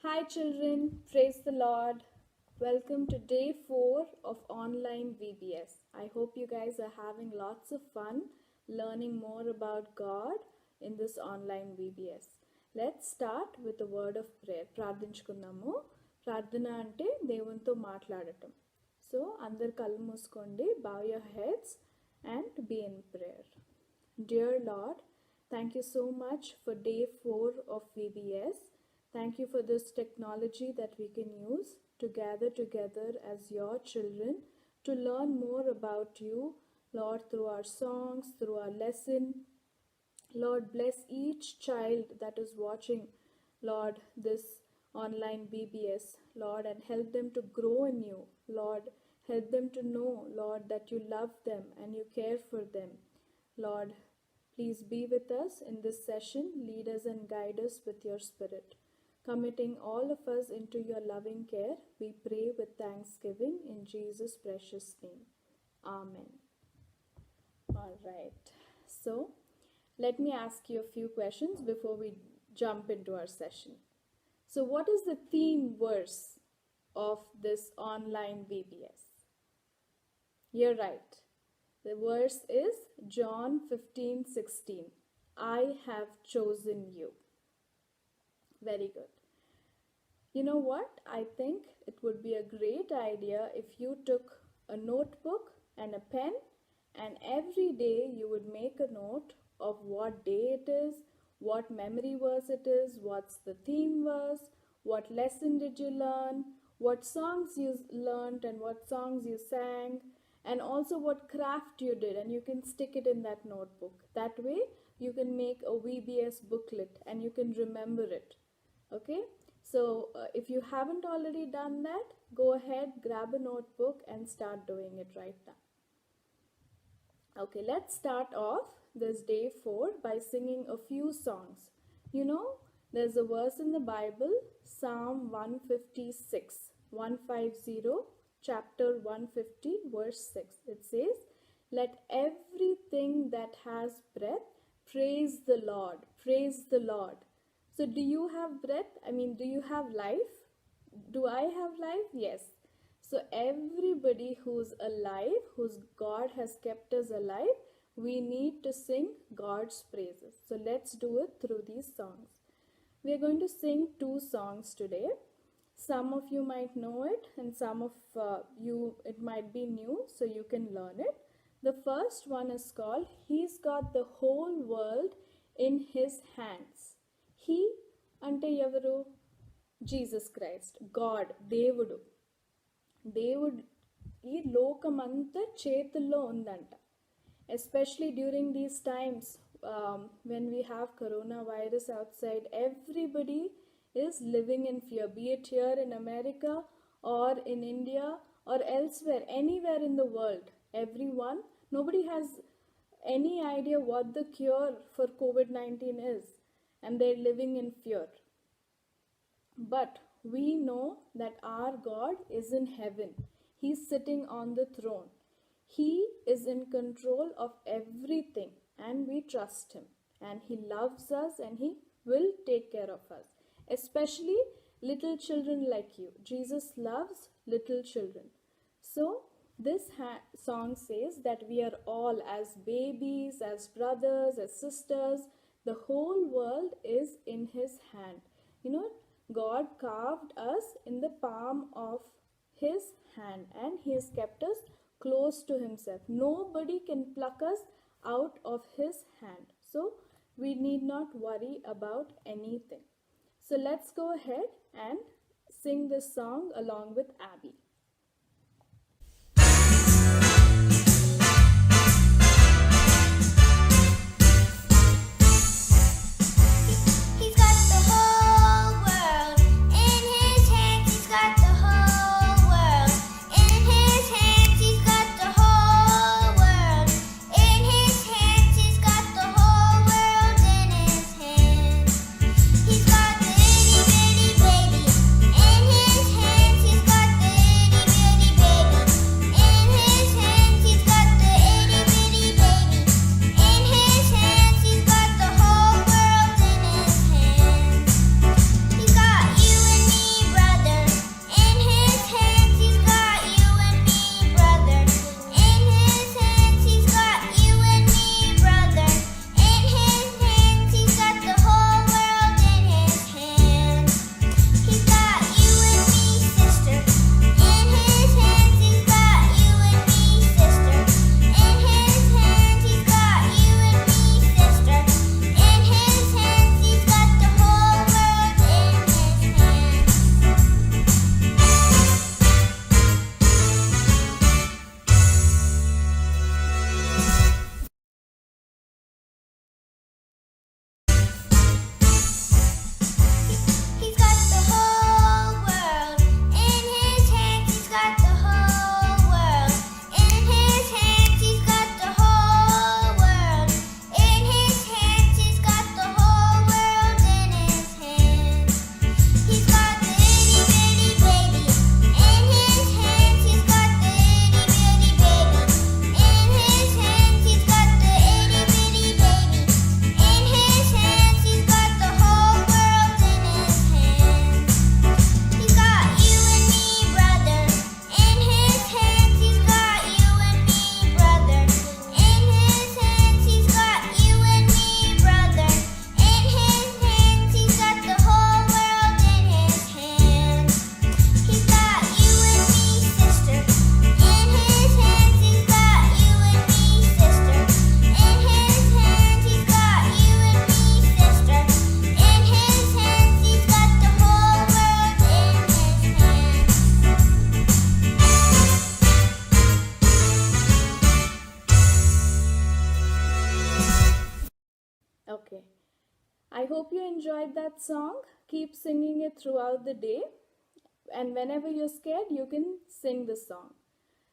Hi, children. Praise the Lord. Welcome to day 4 of online VBS. I hope you guys are having lots of fun learning more about God in this online VBS. Let's start with a word of prayer. ప్రార్థించుకుందాము. ప్రార్థన అంటే దేవునితో మాట్లాడటం. So, అందరు కళ్ళు మూసుకోండి. Bow your heads and be in prayer. Dear Lord, thank you so much for day 4 of VBS. Thank you for this technology that we can use to gather together as your children to learn more about you, Lord, through our songs, through our lesson. Lord, bless each child that is watching, Lord, this online BBS, Lord, and help them to grow in you. Lord, help them to know, Lord, that you love them and you care for them. Lord, please be with us in this session. Lead us and guide us with your spirit. Committing all of us into your loving care, we pray with thanksgiving in Jesus' precious name. Amen. All right. So, let me ask you a few questions before we jump into our session. So, what is the theme verse of this online VBS? You're right. The verse is John 15:16. I have chosen you. Very good. You know what? I think it would be a great idea if you took a notebook and a pen and every day you would make a note of what day it is, what memory verse it is, what's the theme verse, what lesson did you learn, what songs you learned and what songs you sang, and also what craft you did, and you can stick it in that notebook. That way you can make a VBS booklet and you can remember it. Okay, so if you haven't already done that, go ahead, grab a notebook and start doing it right now. Okay, let's start off this day 4 by singing a few songs. You know, there's a verse in the Bible, Psalm 150, chapter 150, verse 6. It says, "Let everything that has breath praise the Lord, praise the Lord." So do you have breath? Do you have life? Do I have life? Yes. So everybody who's alive, whose God has kept us alive, we need to sing God's praises. So let's do it through these songs. We are going to sing 2 songs today. Some of you might know it and some of you it might be new, so you can learn it. The first one is called "He's Got the Whole World in His Hands." He అంటే ఎవరు? Jesus Christ, God, దేవుడు. ఈ లోకమంతా చేతుల్లో ఉందంట. Especially during these times when we have coronavirus outside, everybody is living in fear, be it here in America or in India or elsewhere, anywhere in the world. Nobody has any idea what the cure for COVID-19 is, and they're living in fear. But we know that our God is in heaven. He's sitting on the throne. He is in control of everything, and we trust him. And he loves us and he will take care of us. Especially little children like you. Jesus loves little children. So this song says that we are all, as babies, as brothers, as sisters, the whole world is in his hand. You know, God carved us in the palm of his hand and he has kept us close to himself. Nobody can pluck us out of his hand. So we need not worry about anything. So let's go ahead and sing this song along with Abby. He's got the itty bitty baby in his hands. He's got the enjoyed that song, keep singing it throughout the day. And whenever you're scared, you can sing this song.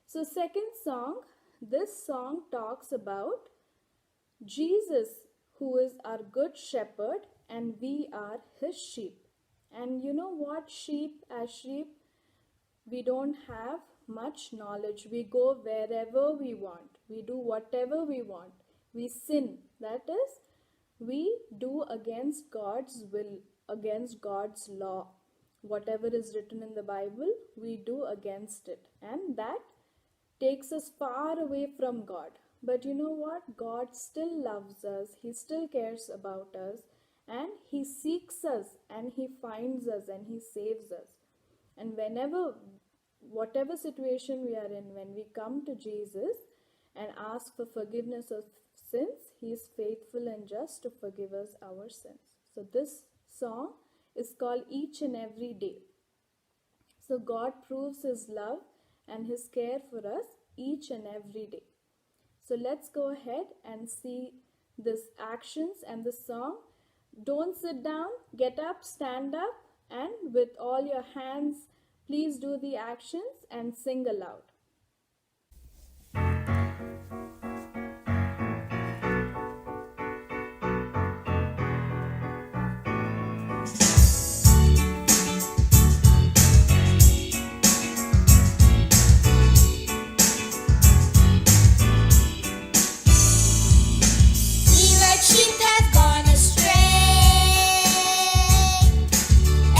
So, second song, this song talks about Jesus, who is our good shepherd, and we are his sheep. And you know what? As sheep, we don't have much knowledge. We go wherever we want. We do whatever we want. We sin. That is, we do against God's will, against God's law. Whatever is written in the Bible, we do against it. And that takes us far away from God. But you know what? God still loves us. He still cares about us. And he seeks us and he finds us and he saves us. And whatever situation we are in, when we come to Jesus and ask for forgiveness of sins, he is faithful and just to forgive us our sins. So this song is called Each and Every Day. So God proves his love and his care for us each and every day. So let's go ahead and see this actions and the song. Don't sit down, get up, stand up, and with all your hands, please do the actions and sing aloud.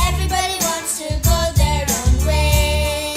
Everybody wants to go their own way.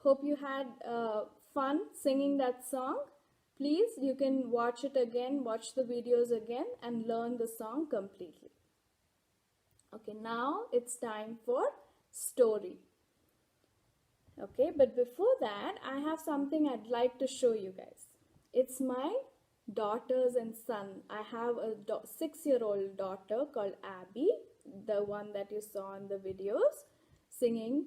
Hope you had fun singing that song. Please, you can watch it again, watch the videos again and learn the song completely. Okay, now it's time for story. Okay, but before that, I have something I'd like to show you guys. It's my daughters and son. I have a 6-year-old daughter called Abby, the one that you saw in the videos singing,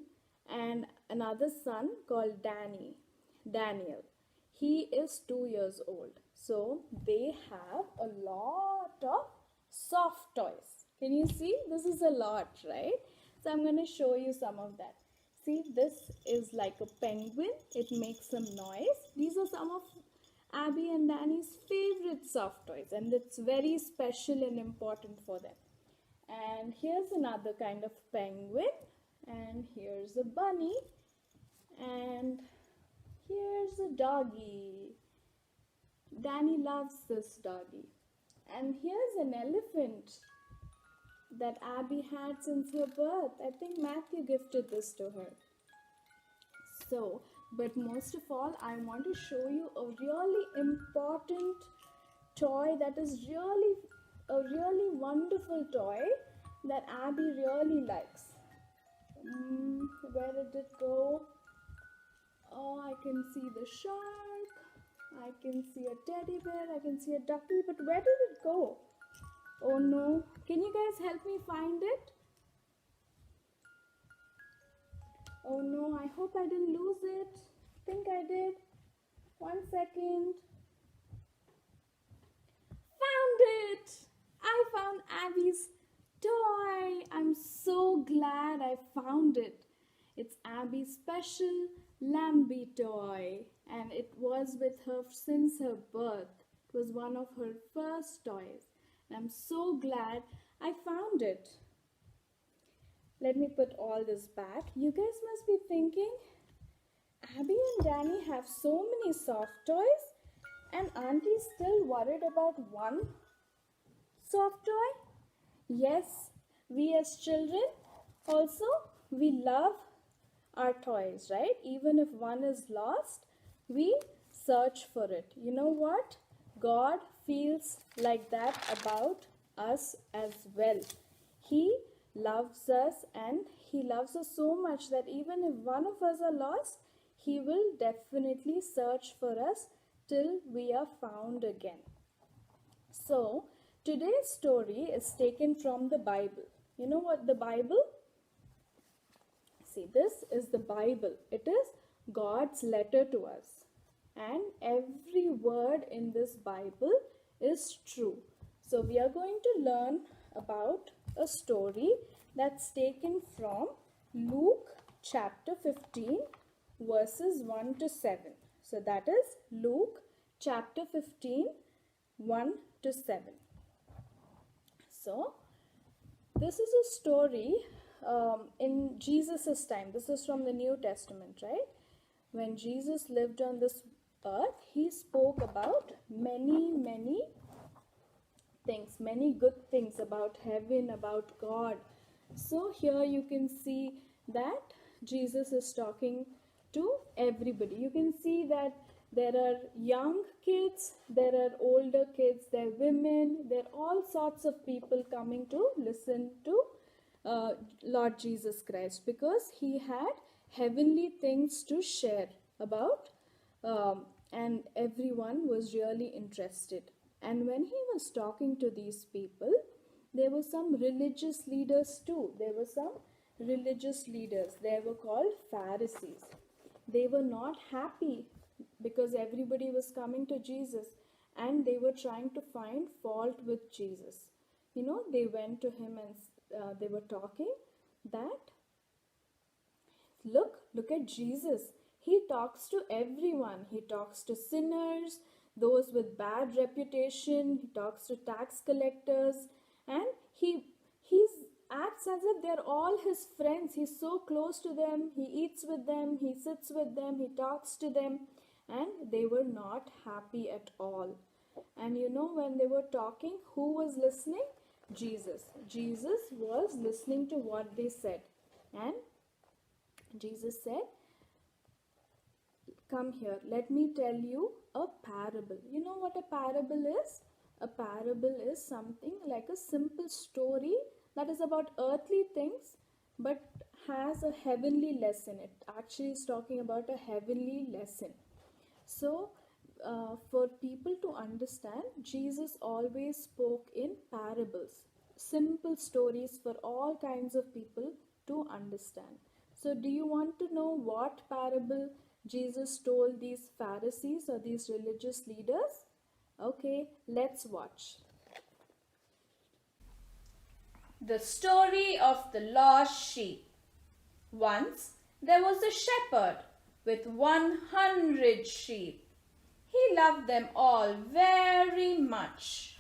and another son called Daniel. He is 2 years old. So they have a lot of soft toys. Can you see? This is a lot, right? So I'm going to show you some of that. See, this is like a penguin. It makes some noise. These are some of Abby and Danny's favorite soft toys, and it's very special and important for them. And here's another kind of penguin, and here's a bunny, and here's a doggy. Danny loves this doggy. And here's an elephant that Abby had since her birth. I think Matthew gifted this to her. So, but most of all, I want to show you a really important toy that is a really wonderful toy that Abby really likes. Where did it go? Oh, I can see the shark. I can see a teddy bear. I can see a ducky. But where did it go? Oh no. Can you guys help me find it? Oh no, I hope I didn't lose it. I think I did. 1 second. Found it! I found Abby's toy. I'm so glad I found it. It's Abby's special Lambie toy, and it was with her since her birth. It was one of her first toys. And I'm so glad I found it. Let me put all this back. You guys must be thinking, Abby and Danny have so many soft toys, and Auntie's still worried about one soft toy? Yes, we as children also, we love our toys, right? Even if one is lost, we search for it. You know what? God feels like that about us as well. He loves us, and He loves us so much that even if one of us are lost, He will definitely search for us till we are found again. So, today's story is taken from the Bible. You know what the Bible? See, this is the Bible. It is God's letter to us. And every word in this Bible is true. So we are going to learn about a story that's taken from Luke chapter 15 verses 1 to 7. So that is Luke chapter 15 1 to 7. So this is a story in Jesus' time. This is from the New Testament, right? When Jesus lived on this earth, He spoke about many things, many good things about heaven, about God. So here you can see that Jesus is talking to everybody. You can see that there are young kids, there are older kids, there are women, there are all sorts of people coming to listen to Lord Jesus Christ, because He had heavenly things to share about, and everyone was really interested. And when He was talking to these people, there were some religious leaders too. There were some religious leaders. They were called Pharisees. They were not happy because everybody was coming to Jesus, and they were trying to find fault with Jesus. You know, they went to Him and they were talking that, look at Jesus. He talks to everyone. He talks to sinners, those with bad reputation. He talks to tax collectors, and he acts as if they're all His friends. He's so close to them. He eats with them. He sits with them. He talks to them, and they were not happy at all. And you know, when they were talking, who was listening? Jesus. Jesus was listening to what they said. And Jesus said, Come here, let me tell you a parable. You know what a parable is? A parable is something like a simple story that is about earthly things but has a heavenly lesson. It actually is talking about a heavenly lesson. So, for people to understand, Jesus always spoke in parables, simple stories for all kinds of people to understand. So, do you want to know what parable Jesus told these Pharisees or these religious leaders? Okay, let's watch. The story of the lost sheep. Once there was a shepherd with 100 sheep. He loved them all very much.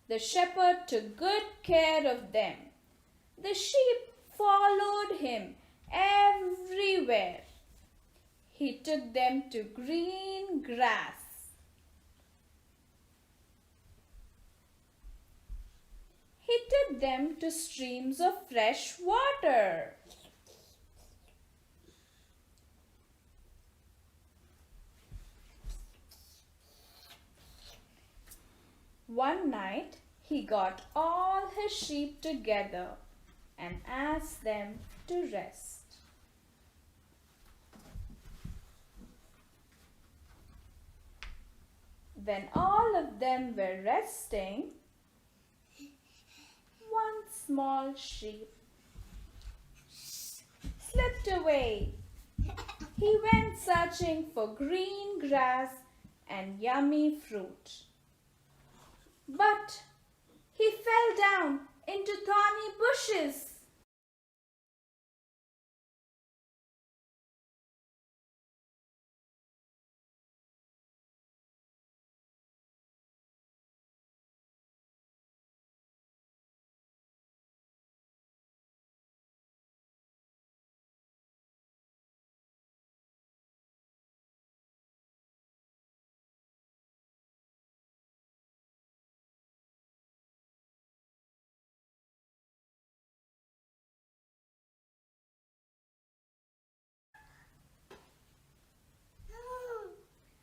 The shepherd took good care of them. The sheep followed him everywhere. He took them to green grass. He took them to streams of fresh water. One night he got all his sheep together and asked them to rest. When all of them were resting, one small sheep slipped away. He went searching for green grass and yummy fruit. But he fell down into thorny bushes.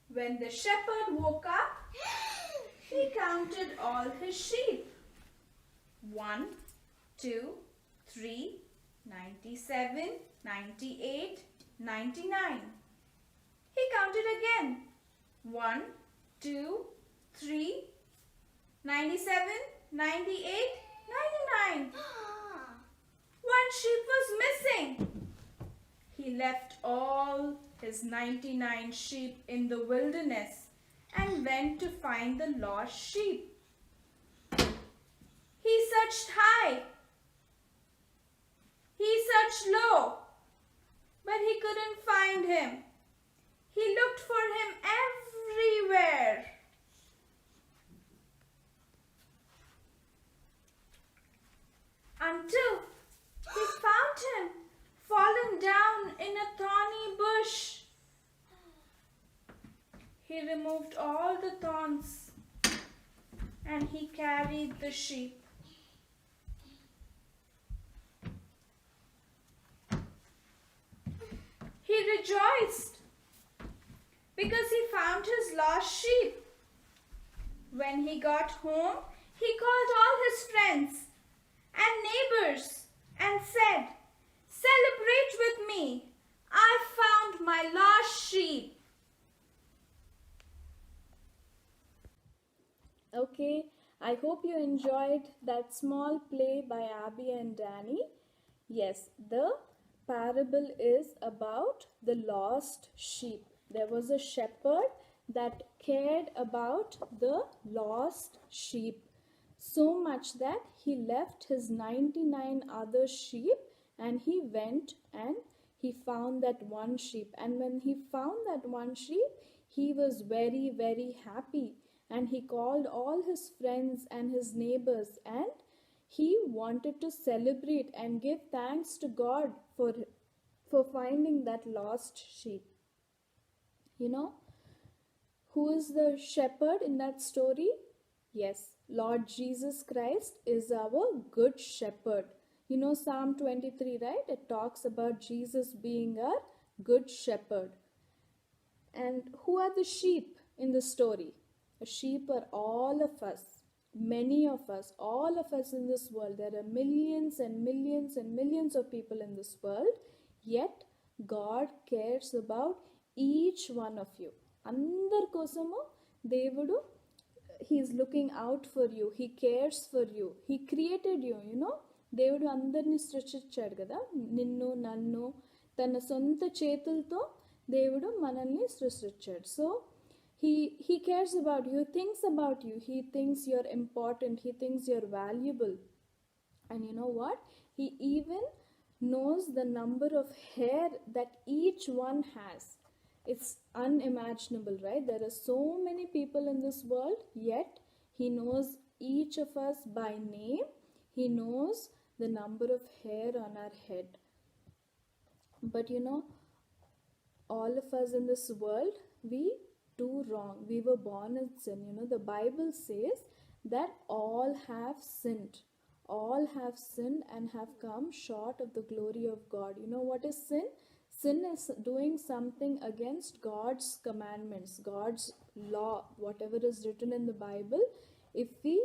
When the shepherd woke up, he counted all his sheep. 1, 2, 3, 97, 98, 99. He counted again. 1, 2, 3, 97, 98, 99. One sheep was missing. He left all his 99 sheep in the wilderness and went to find the lost sheep. He searched high. He searched low, but he couldn't find him. He looked for him everywhere. Until he found him fallen down in a thorny bush. He removed all the thorns and he carried the sheep. He rejoiced because he found his lost sheep. When he got home, he called all his friends and neighbors and said, "Celebrate with me. I found my lost sheep." Okay, I hope you enjoyed that small play by Abby and Danny. Yes, the parable is about the lost sheep. There was a shepherd that cared about the lost sheep so much that he left his 99 other sheep and he went and he found that one sheep. And when he found that one sheep, he was very, very happy. And he called all his friends and his neighbors and he wanted to celebrate and give thanks to God for finding that lost sheep. You know, who is the shepherd in that story? Yes, Lord Jesus Christ is our good shepherd. You know Psalm 23, right? It talks about Jesus being our good shepherd. And who are the sheep in the story? The sheep are all of us, many of us, all of us in this world. There are millions and millions and millions of people in this world, yet God cares about each one of you. అందరి కోసము దేవుడు He's looking out for you. He cares for you. He created you, దేవుడు అందరినీ సృష్టించాడు కదా, నిన్ను నన్ను తన సొంత చేతులతో దేవుడు మనల్ని సృష్టించాడు. So he cares about you, thinks about you, he thinks you're important, he thinks you're valuable. And you know what, he even knows the number of hair that each one has. It's unimaginable, right? There are so many people in this world, yet he knows each of us by name. He knows the number of hair on our head. But all of us in this world, we do wrong. We were born in sin. The Bible says that all have sinned. All have sinned and have come short of the glory of God. You know what is sin? Sin is doing something against God's commandments, God's law, whatever is written in the Bible. If we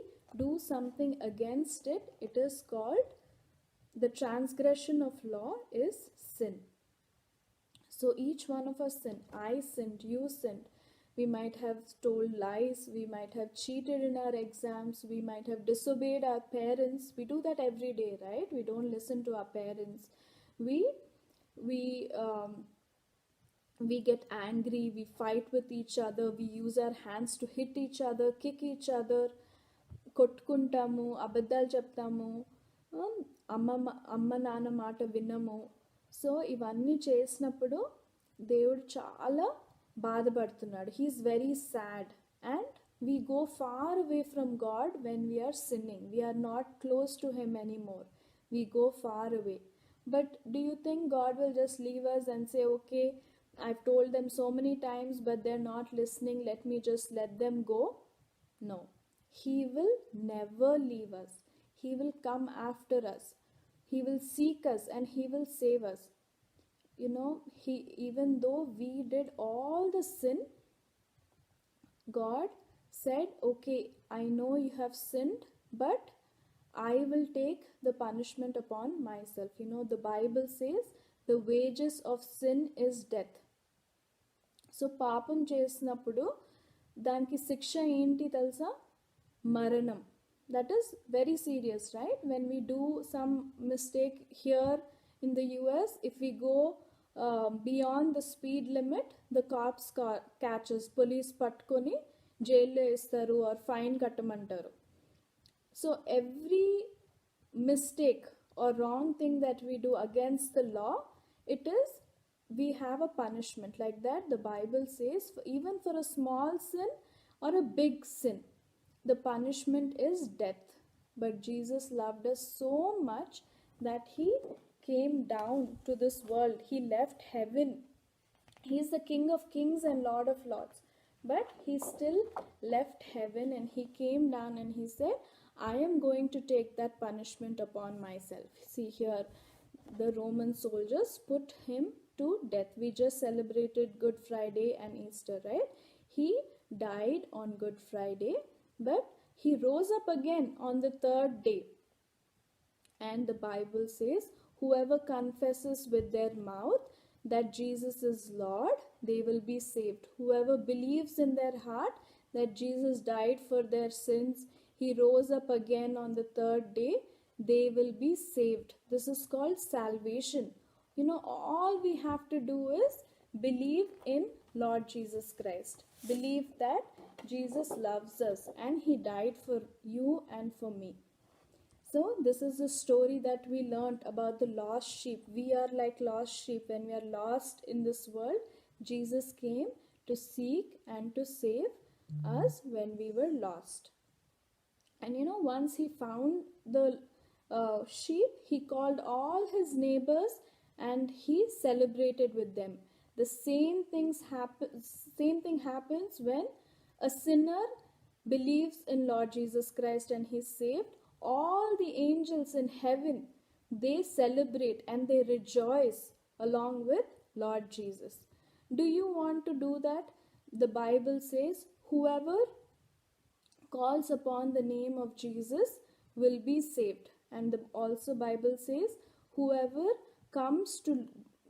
do something against it, it is called, the transgression of law is sin. So each one of us sinned. I sinned, you sinned. We might have told lies, we might have cheated in our exams, we might have disobeyed our parents. We do that every day, right? We don't listen to our parents. We get angry, we fight with each other, we use our hands to hit each other, kick each other, కొట్టుకుంటాము, అబద్ధాలు చెప్తాము, అమ్మ నాన్న మాట వినము. So ఇవన్నీ చేసినప్పుడు దేవుడు చాలా బాధపడుతున్నాడు. He's very sad and we go far away from God when we are sinning. We are not close to him anymore. We go far away. But do you think God will just leave us and say, okay, I've told them so many times but they're not listening, let me just let them go? No. He will never leave us. He will come after us. He will seek us and he will save us. Even though we did all the sin, God said, okay, I know you have sinned, but I will take the punishment upon myself. The Bible says the wages of sin is death. So పాపం చేసినప్పుడు దానికి శిక్ష ఏంటి తెలుసా? మరణం. That is very serious, right? When we do some mistake here in the US, if we go beyond the speed limit, the cops catches, police పట్టుకొని జైల్లో వేస్తారు or fine కట్టమంటారు. So every mistake or wrong thing that we do against the law, we have a punishment. Like that, the Bible says, even for a small sin or a big sin, the punishment is death. But Jesus loved us so much that he came down to this world. He left heaven. He is the King of Kings and Lord of Lords. But he still left heaven and he came down and he said, I am going to take that punishment upon myself. See here, the Roman soldiers put him to death. We just celebrated Good Friday and Easter, right? He died on Good Friday, but he rose up again on the third day. And the Bible says, whoever confesses with their mouth that Jesus is Lord, they will be saved. Whoever believes in their heart that Jesus died for their sins, he rose up again on the third day, they will be saved. This is called salvation. All we have to do is believe in Lord Jesus Christ. Believe that Jesus loves us and he died for you and for me. So this is the story that we learned about the lost sheep. We are like lost sheep. When we are lost in this world, Jesus came to seek and to save us when we were lost. And once he found the sheep, he called all his neighbors and he celebrated with them. The same thing happens when a sinner believes in Lord Jesus Christ and he's saved. All the angels in heaven, they celebrate and they rejoice along with Lord Jesus. Do you want to do that? The Bible says, whoever calls upon the name of Jesus will be saved. And the also Bible says, whoever comes to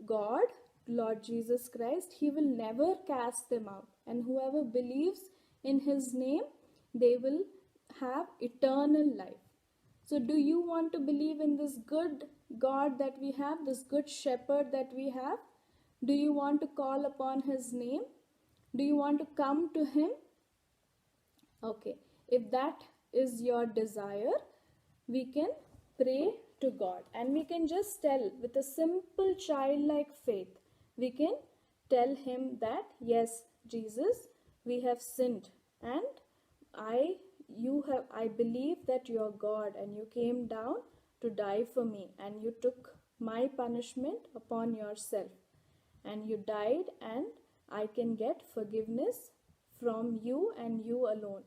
God, Lord Jesus Christ, he will never cast them out. And whoever believes in his name, they will have eternal life. So do you want to believe in this good God that we have, this good shepherd that we have? Do you want to call upon his name? Do you want to come to him? Okay, if that is your desire, we can pray to God, and we can just tell with a simple childlike faith, we can tell him that, yes, Jesus, we have sinned, and I believe that you are God and you came down to die for me, and you took my punishment upon yourself, and you died, and I can get forgiveness from you and you alone.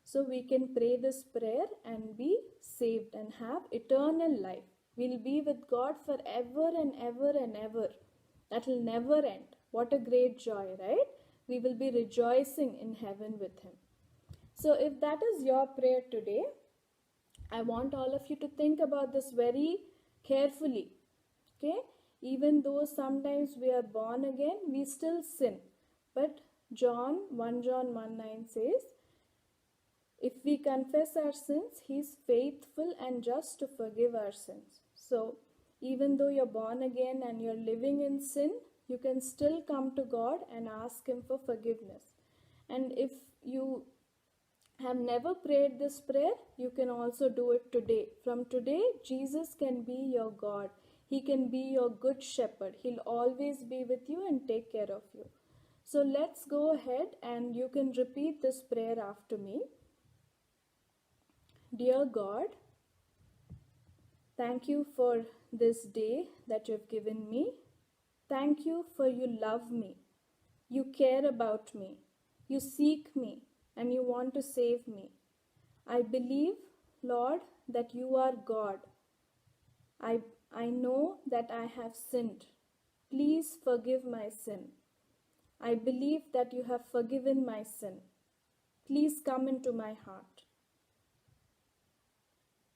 So we can pray this prayer and be saved and have eternal life. We'll be with God forever and ever and ever. That will never end. What a great joy, right? We will be rejoicing in heaven with him. So if that is your prayer today, I want all of you to think about this very carefully. Okay? Even though sometimes we are born again, we still sin. But 1 John 1:9 says, if we confess our sins, he is faithful and just to forgive our sins. So even though you're born again and you're living in sin, you can still come to God and ask him for forgiveness. And if you have never prayed this prayer, you can also do it today. From today, Jesus can be your God. He can be your good shepherd. He'll always be with you and take care of you. So let's go ahead and you can repeat this prayer after me. Dear God, thank you for this day that you've given me. Thank you for you love me. You care about me. You seek me and you want to save me. I believe, Lord, that you are God. I know that I have sinned. Please forgive my sin. I believe that you have forgiven my sin. Please come into my heart.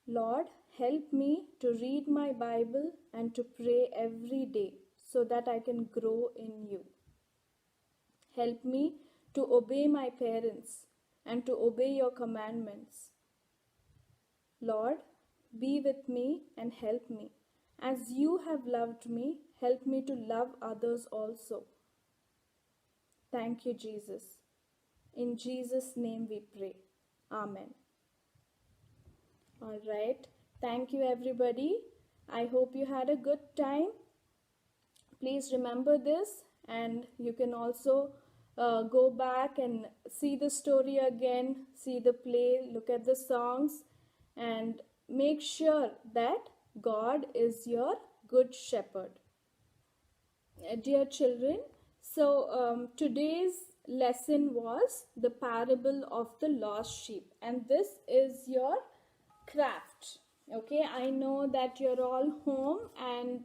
Lord, help me to read my Bible and to pray every day so that I can grow in you. Help me to obey my parents and to obey your commandments. Lord, be with me and help me. As you have loved me, help me to love others also. Thank you, Jesus. In Jesus' name we pray. Amen. All right. Thank you, everybody. I hope you had a good time. Please remember this, and you can also go back and see the story again, see the play, look at the songs, and make sure that God is your good shepherd. Dear children, so today's lesson was the parable of the lost sheep, and this is your craft. Okay, I know that you're all home and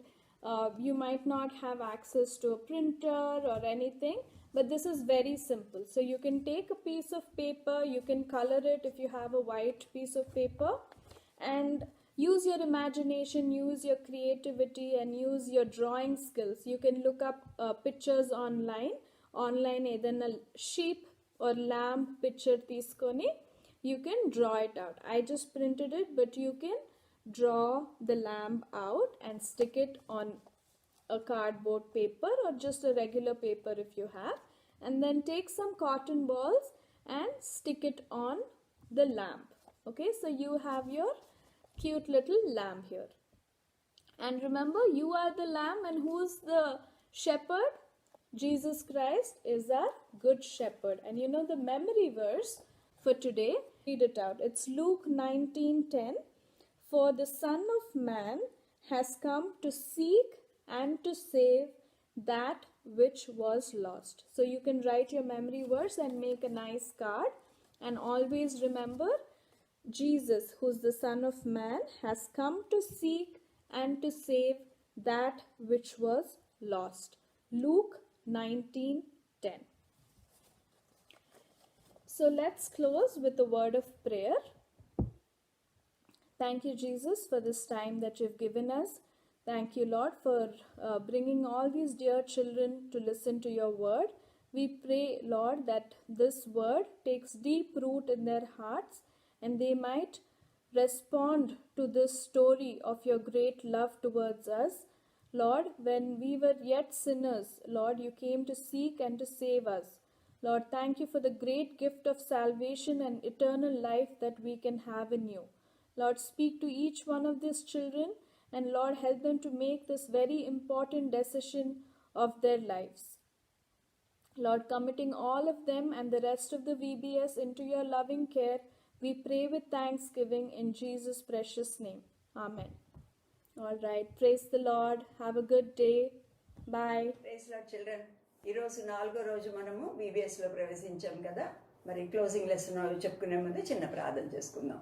you might not have access to a printer or anything, but this is very simple. So you can take a piece of paper, you can color it if you have a white piece of paper, and use your imagination, use your creativity, and use your drawing skills. You can look up pictures online ఏదైనా sheep or lamb picture తీసుకొని you can draw it out. I just printed it, but you can draw the lamb out and stick it on a cardboard paper or just a regular paper if you have, and then take some cotton balls and stick it on the lamb. Okay, so you have your cute little lamb here. And remember, you are the lamb, and who's the shepherd? Jesus Christ is our good shepherd. And you know the memory verse for today? Read it out. It's Luke 19:10. For the Son of Man has come to seek and to save that which was lost. So you can write your memory verse and make a nice card. And always remember, Jesus, who's the Son of Man, has come to seek and to save that which was lost. Luke 19:10. So let's close with a word of prayer. Thank you, Jesus, for this time that you've given us. Thank you, Lord, for bringing all these dear children to listen to your word. We pray, Lord, that this word takes deep root in their hearts and they might respond to this story of your great love towards us. Lord, when we were yet sinners, Lord, you came to seek and to save us. Lord, thank you for the great gift of salvation and eternal life that we can have in you. Lord, speak to each one of these children and Lord, help them to make this very important decision of their lives. Lord, committing all of them and the rest of the VBS into your loving care, we pray with thanksgiving in Jesus' precious name. Amen. All right. Praise the Lord. Have a good day. Bye. Praise Lord, children. ఈరోజు 4వ రోజు మనము VBSలో ప్రవేశించాం కదా. మరి closing lesson చెప్పుకునే ముందు చిన్న ప్రార్థన చేసుకుందాం.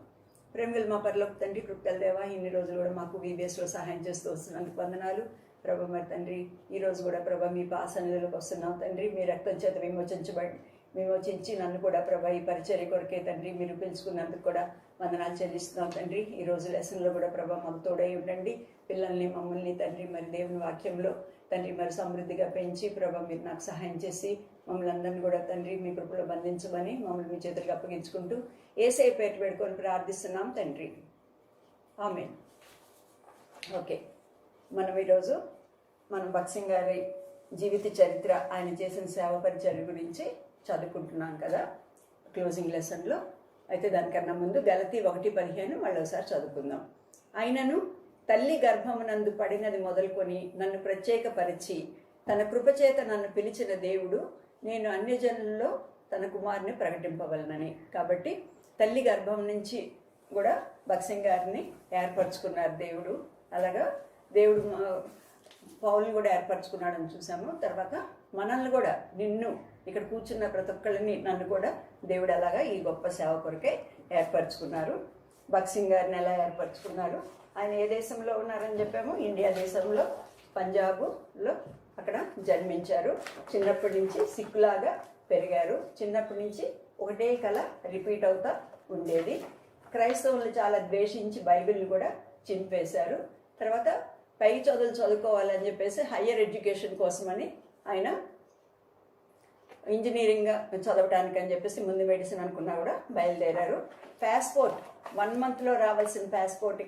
ప్రేమగల మా పరలోక తండ్రి, కృపగల దేవా, ఇన్ని రోజులు కూడా మాకు VBSలో సహాయం చేస్తూ వస్తున్నందుకు వందనాలు ప్రభా. మరి తండ్రి, ఈరోజు కూడా ప్రభా మీ సన్నిధిలోకి వస్తున్నాం తండ్రి. మీ రక్తం చేత విమోచించి నన్ను కూడా ప్రభా ఈ పరిచర్య కొరకే తండ్రి మీరు పిలుచుకున్నందుకు కూడా వందనాలు చెల్లిస్తున్నాం తండ్రి. ఈరోజు లెసన్లో కూడా ప్రభా మాకు తోడై ఉండండి. పిల్లల్ని మమ్మల్ని తండ్రి మరి దేవుని వాక్యంలో తండ్రి మరి సమృద్ధిగా పెంచి ప్రభా మీరు నాకు సహాయం చేసి మమ్మల్ని అందరినీ కూడా తండ్రి మీ కృపలో బంధించమని మమ్మల్ని మీ చేతులకు అప్పగించుకుంటూ యేసయ్య పేరు పెట్టుకొని ప్రార్థిస్తున్నాం తండ్రి. ఆమేన్. ఓకే, మనం ఈరోజు భక్త్ సింగ్ గారి జీవిత చరిత్ర, ఆయన చేసిన సేవ పరిచర్య గురించి చదువుకుంటున్నాం కదా క్లోజింగ్ లెసన్లో. అయితే దానికన్నా ముందు గలతీ 1:15 మళ్ళీ ఒకసారి చదువుకుందాం. ఆయనను తల్లి గర్భమునందు పడినది మొదలుకొని నన్ను ప్రత్యేకపరిచి తన కృపచేత నన్ను పిలిచిన దేవుడు నేను అన్యజనుల్లో తన కుమారుని ప్రకటింపవలనని. కాబట్టి తల్లి గర్భం నుంచి కూడా భక్త్ సింగ్ గారిని ఏర్పరచుకున్నారు దేవుడు. అలాగా దేవుడు పౌల్ని కూడా ఏర్పరచుకున్నాడని చూసాము. తర్వాత మనల్ని కూడా, నిన్ను ఇక్కడ కూర్చున్న ప్రతి ఒక్కళ్ళని నన్ను కూడా దేవుడు అలాగా ఈ గొప్ప సేవ కొరకే ఏర్పరచుకున్నారు. భక్త్ సింగ్ గారిని ఎలా ఏర్పరచుకున్నారు? ఆయన ఏ దేశంలో ఉన్నారని చెప్పాము? ఇండియా దేశంలో పంజాబ్లో అక్కడ జన్మించారు. చిన్నప్పటి నుంచి సిక్కులాగా పెరిగారు. చిన్నప్పటి నుంచి ఒకటే కళ రిపీట్ అవుతా ఉండేది. క్రైస్తవులను చాలా ద్వేషించి బైబిల్ని కూడా చింపేశారు. తర్వాత పై చదువులు చదువుకోవాలని చెప్పేసి హయ్యర్ ఎడ్యుకేషన్ కోసమని ఆయన ఇంజనీరింగ్ చదవటానికి అని చెప్పేసి ముందు మెడిసిన్ అనుకున్నా కూడా బయలుదేరారు. పాస్పోర్ట్ 1 monthలో రావాల్సిన పాస్పోర్ట్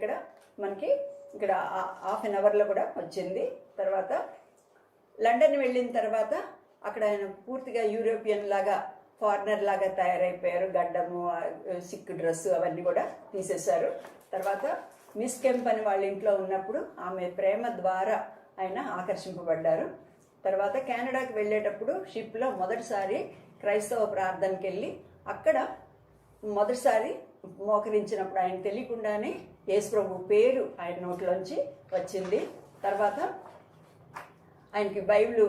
మనకి ఇక్కడ ½ an hourలో కూడా వచ్చింది. తర్వాత లండన్ వెళ్ళిన తర్వాత అక్కడ ఆయన పూర్తిగా యూరోపియన్ లాగా, ఫారినర్ లాగా తయారైపోయారు. గడ్డము, సిక్ డ్రెస్ అవన్నీ కూడా తీసేశారు. తర్వాత మిస్ కెంప్ అని వాళ్ళ ఇంట్లో ఉన్నప్పుడు ఆమె ప్రేమ ద్వారా ఆయన ఆకర్షింపబడ్డారు. తర్వాత కెనడాకి వెళ్ళేటప్పుడు షిప్లో మొదటిసారి క్రైస్తవ ప్రార్థనకి వెళ్ళి అక్కడ మొదటిసారి మోకరించినప్పుడు ఆయన తెలియకుండానే యేసుప్రభు పేరు ఆయన నోట్లోంచి వచ్చింది. తర్వాత ఆయనకి బైబిల్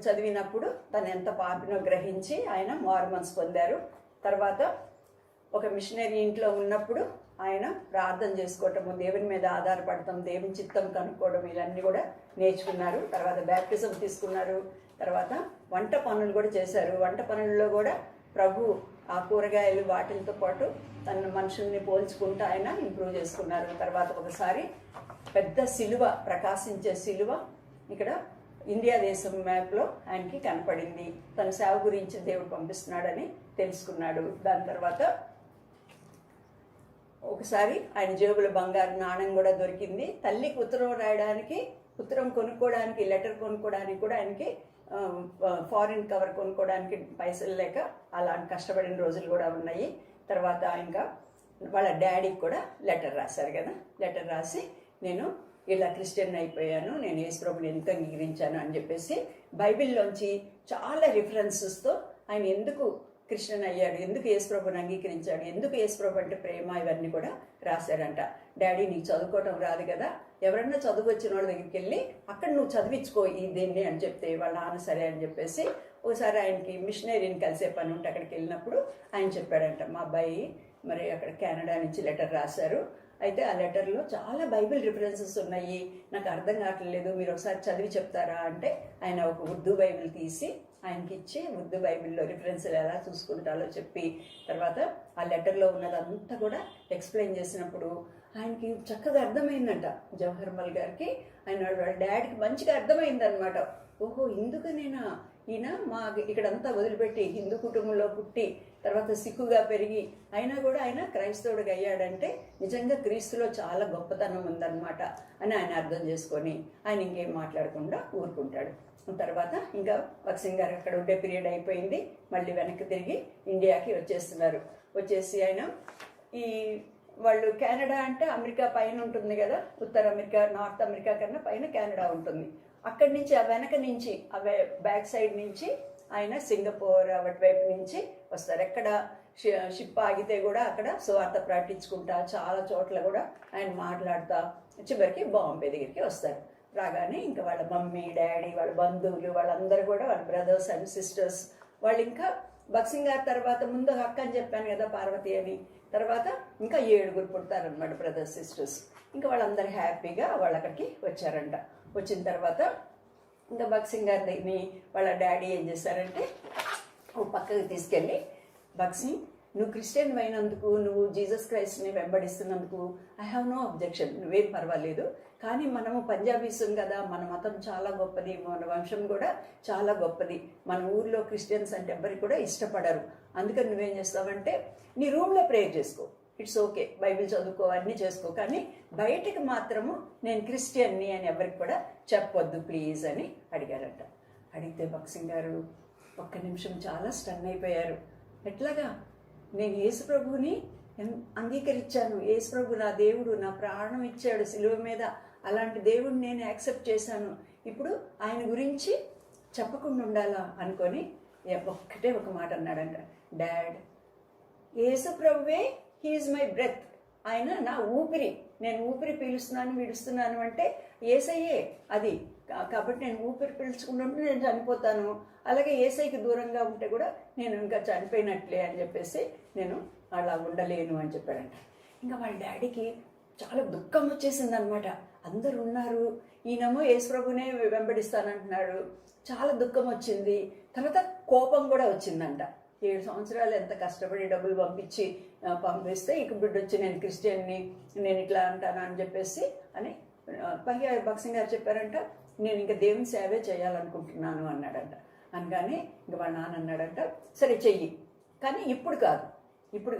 చదివినప్పుడు తను ఎంత పాపినో గ్రహించి ఆయన మారుమనసు పొందారు. తర్వాత ఒక మిషనరీ ఇంట్లో ఉన్నప్పుడు ఆయన ప్రార్థన చేసుకోవటము, దేవుని మీద ఆధారపడటం, దేవుని చిత్తం కనుక్కోవడం, ఇవన్నీ కూడా నేర్చుకున్నారు. తర్వాత బ్యాప్టిజం తీసుకున్నారు. తర్వాత వంట పనులు కూడా చేశారు. వంట పనుల్లో కూడా ప్రభు ఆ కూరగాయలు వాటితో పాటు తన మనుషుల్ని పోల్చుకుంటూ ఆయన ఇంప్రూవ్ చేసుకున్నారు. తర్వాత ఒకసారి పెద్ద సిలువ, ప్రకాశించే సిలువ ఇక్కడ ఇండియా దేశం మ్యాప్లో ఆయనకి కనపడింది. తన సేవ గురించి దేవుడు పంపిస్తున్నాడని తెలుసుకున్నాడు. దాని తర్వాత ఒకసారి ఆయన జేబులో బంగారు నాణ్యం కూడా దొరికింది. తల్లికి ఉత్తరం కొనుక్కోవడానికి, లెటర్ కొనుక్కోవడానికి కూడా ఆయనకి ఫారిన్ కవర్ కొనుక్కోవడానికి పైసలు లేక అలా కష్టపడిన రోజులు కూడా ఉన్నాయి. తర్వాత ఇంకా వాళ్ళ డాడీకి కూడా లెటర్ రాశారు కదా. లెటర్ రాసి నేను ఇలా క్రిస్టియన్ అయిపోయాను, నేను యేసుప్రభుని ఎంత అంగీకరించాను అని చెప్పేసి బైబిల్లోంచి చాలా రిఫరెన్సెస్తో ఆయన ఎందుకు క్రిస్టియన్ అయ్యాడు, ఎందుకు యేసుప్రభుని అంగీకరించాడు, ఎందుకు యేసుప్రభు అంటే ప్రేమ, ఇవన్నీ కూడా రాశాడంట. డాడీ నీకు చదువుకోవటం రాదు కదా, ఎవరన్నా చదువు వచ్చిన వాళ్ళ దగ్గరికి వెళ్ళి అక్కడ నువ్వు చదివించుకో ఈ దీన్ని అని చెప్తే వాళ్ళ నాన్న సరే అని చెప్పేసి ఒకసారి ఆయనకి మిషనరీని కలిసే పని ఉంటే అక్కడికి వెళ్ళినప్పుడు ఆయన చెప్పాడంట, మా అబ్బాయి మరి అక్కడ కెనడా నుంచి లెటర్ రాశారు, అయితే ఆ లెటర్లో చాలా బైబిల్ రిఫరెన్సెస్ ఉన్నాయి, నాకు అర్థం కావట్లేదు, మీరు ఒకసారి చదివి చెప్తారా అంటే ఆయన ఒక ఉర్దూ బైబిల్ తీసి ఆయనకి ఇచ్చి ఉర్దూ బైబిల్లో రిఫరెన్స్లు ఎలా చూసుకుంటారో చెప్పి తర్వాత ఆ లెటర్లో ఉన్నదంతా కూడా ఎక్స్ప్లెయిన్ చేసినప్పుడు ఆయనకి చక్కగా అర్థమైందంట. జవహర్మల్ గారికి ఆయన వాళ్ళ డాడీకి మంచిగా అర్థమైందనమాట. ఓహో ఇందుకనేనా ఈయన మా ఇక్కడంతా వదిలిపెట్టి హిందూ కుటుంబంలో పుట్టి తర్వాత సిక్కుగా పెరిగి అయినా కూడా ఆయన క్రైస్తవుడిగా అయ్యాడంటే నిజంగా క్రీస్తులో చాలా గొప్పతనం ఉందన్నమాట అని ఆయన అర్థం చేసుకొని ఆయన ఇంకేం మాట్లాడకుండా ఊరుకుంటాడు. తర్వాత ఇంకా భగత్ సింగ్ గారు అక్కడ ఉండే పీరియడ్ అయిపోయింది, మళ్ళీ వెనక్కి తిరిగి ఇండియాకి వచ్చేస్తున్నారు. వచ్చేసి ఆయన ఈ వాళ్ళు కెనడా అంటే అమెరికా పైన ఉంటుంది కదా, ఉత్తర అమెరికా నార్త్ అమెరికా కన్నా పైన కెనడా ఉంటుంది. అక్కడి నుంచి ఆ వెనక నుంచి ఆ బ్యాక్ సైడ్ నుంచి ఆయన సింగపూర్ వాటి వైపు నుంచి వస్తారు. ఎక్కడ షిప్ ఆగితే కూడా అక్కడ సువార్త ప్రకటించుకుంటా చాలా చోట్ల కూడా ఆయన మాట్లాడుతూ చివరికి బాంబే దగ్గరికి వస్తారు. రాగానే ఇంకా వాళ్ళ మమ్మీ డాడీ వాళ్ళ బంధువులు వాళ్ళందరూ కూడా వాళ్ళ బ్రదర్స్ అండ్ సిస్టర్స్ వాళ్ళు ఇంకా భగత్ సింగ్ గారి తర్వాత ముందు అక్క అని చెప్పాను కదా పార్వతి అని, తర్వాత ఇంకా 7 పుడతారనమాట బ్రదర్స్ సిస్టర్స్. ఇంకా వాళ్ళందరూ హ్యాపీగా వాళ్ళు అక్కడికి వచ్చారంట. వచ్చిన తర్వాత ఇంకా భగత్ సింగ్ గారి దగ్గర వాళ్ళ డాడీ ఏం చేశారంటే ఓ పక్కకి తీసుకెళ్ళి, భగత్ సింగ్ నువ్వు క్రిస్టియన్ అయినందుకు, నువ్వు జీసస్ క్రైస్ట్ని వెంబడిస్తున్నందుకు ఐ హ్యావ్ నో అబ్జెక్షన్, నువ్వేం పర్వాలేదు. కానీ మనము పంజాబీసం కదా, మన మతం చాలా గొప్పది, మన వంశం కూడా చాలా గొప్పది, మన ఊర్లో క్రిస్టియన్స్ అంటే ఎవ్వరికి కూడా ఇష్టపడరు. అందుకని నువ్వేం చేస్తావంటే నీ రూమ్లో ప్రేయర్ చేసుకో, ఇట్స్ ఓకే, బైబిల్ చదువుకో, అన్నీ చేసుకో, కానీ బయటికి మాత్రము నేను క్రిస్టియన్ని అని ఎవరికి కూడా చెప్పొద్దు ప్లీజ్ అని అడిగారంట. అడిగితే భగత్ సింగ్ గారు ఒక్క నిమిషం చాలా స్టన్ అయిపోయారు. ఎట్లాగా, నేను యేసుప్రభుని అంగీకరించాను, యేసుప్రభు నా దేవుడు, నా ప్రాణం ఇచ్చాడు సిలువ మీద, అలాంటి దేవుడిని నేను యాక్సెప్ట్ చేశాను, ఇప్పుడు ఆయన గురించి చెప్పకుండా ఉండాలా అనుకొని ఒక్కటే ఒక మాట అన్నాడంట, డాడ్ యేసుప్రభువే హీఈస్ మై బ్రెత్, ఆయన నా ఊపిరి, నేను ఊపిరి పీలుస్తున్నాను విడుస్తున్నాను అంటే యేసయ్యే అది, కాబట్టి నేను ఊపిరి పీల్చుకుంటుంటే నేను చనిపోతాను, అలాగే యేసయ్యకి దూరంగా ఉంటే కూడా నేను ఇంకా చనిపోయినట్లే అని చెప్పేసి నేను అలా ఉండలేను అని చెప్పాడంట. ఇంకా వాళ్ళ డాడీకి చాలా దుఃఖం వచ్చేసింది అనమాట. అందరు ఉన్నారు, ఈయనేమో యేసుప్రభునే వెంబడిస్తానంటున్నాడు, చాలా దుఃఖం వచ్చింది. తర్వాత కోపం కూడా వచ్చిందంట. 7 సంవత్సరాలు ఎంత కష్టపడి డబ్బులు పంపిస్తే ఇక బిడ్డ వచ్చి నేను క్రిస్టియన్ని, నేను ఇట్లా అంటాను అని చెప్పేసి అని పైగా భగత్ సింగ్ గారు చెప్పారంట, నేను ఇంకా దేవుని సేవే చేయాలనుకుంటున్నాను అన్నాడంట. అనగానే ఇంక వాళ్ళ నాన్న అన్నాడంట, సరే చెయ్యి, కానీ ఇప్పుడు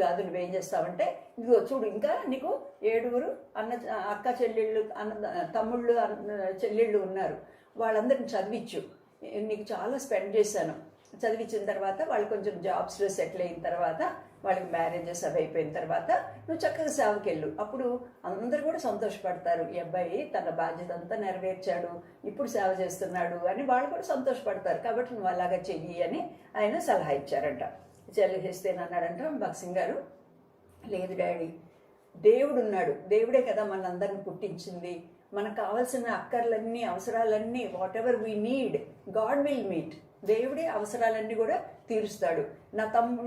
కాదు నువ్వేం చేస్తావంటే ఇదిగో చూడు, ఇంకా నీకు 7 అక్క చెల్లెళ్ళు తమ్ముళ్ళు చెల్లెళ్ళు ఉన్నారు, వాళ్ళందరిని చదివించు, నీకు చాలా స్పెండ్ చేశాను, చదివించిన తర్వాత వాళ్ళు కొంచెం జాబ్స్లో సెటిల్ అయిన తర్వాత వాళ్ళకి మ్యారేజెస్ అవి అయిపోయిన తర్వాత నువ్వు చక్కగా సేవకి వెళ్ళు, అప్పుడు అందరూ కూడా సంతోషపడతారు, ఈ అబ్బాయి తన బాధ్యత అంతా నెరవేర్చాడు, ఇప్పుడు సేవ చేస్తున్నాడు అని వాళ్ళు కూడా సంతోషపడతారు, కాబట్టి నువ్వు అలాగా చెయ్యి అని ఆయన సలహా ఇచ్చారంట. చెల్లిస్తేనన్నాడంట భగత్ సింగ్ గారు, లేదు డాడీ, దేవుడు ఉన్నాడు, దేవుడే కదా మనందరిని పుట్టించింది, మనకు కావాల్సిన అక్కర్లన్నీ అవసరాలన్నీ whatever we need God will meet, దేవుడే అవసరాలన్నీ కూడా తీరుస్తాడు.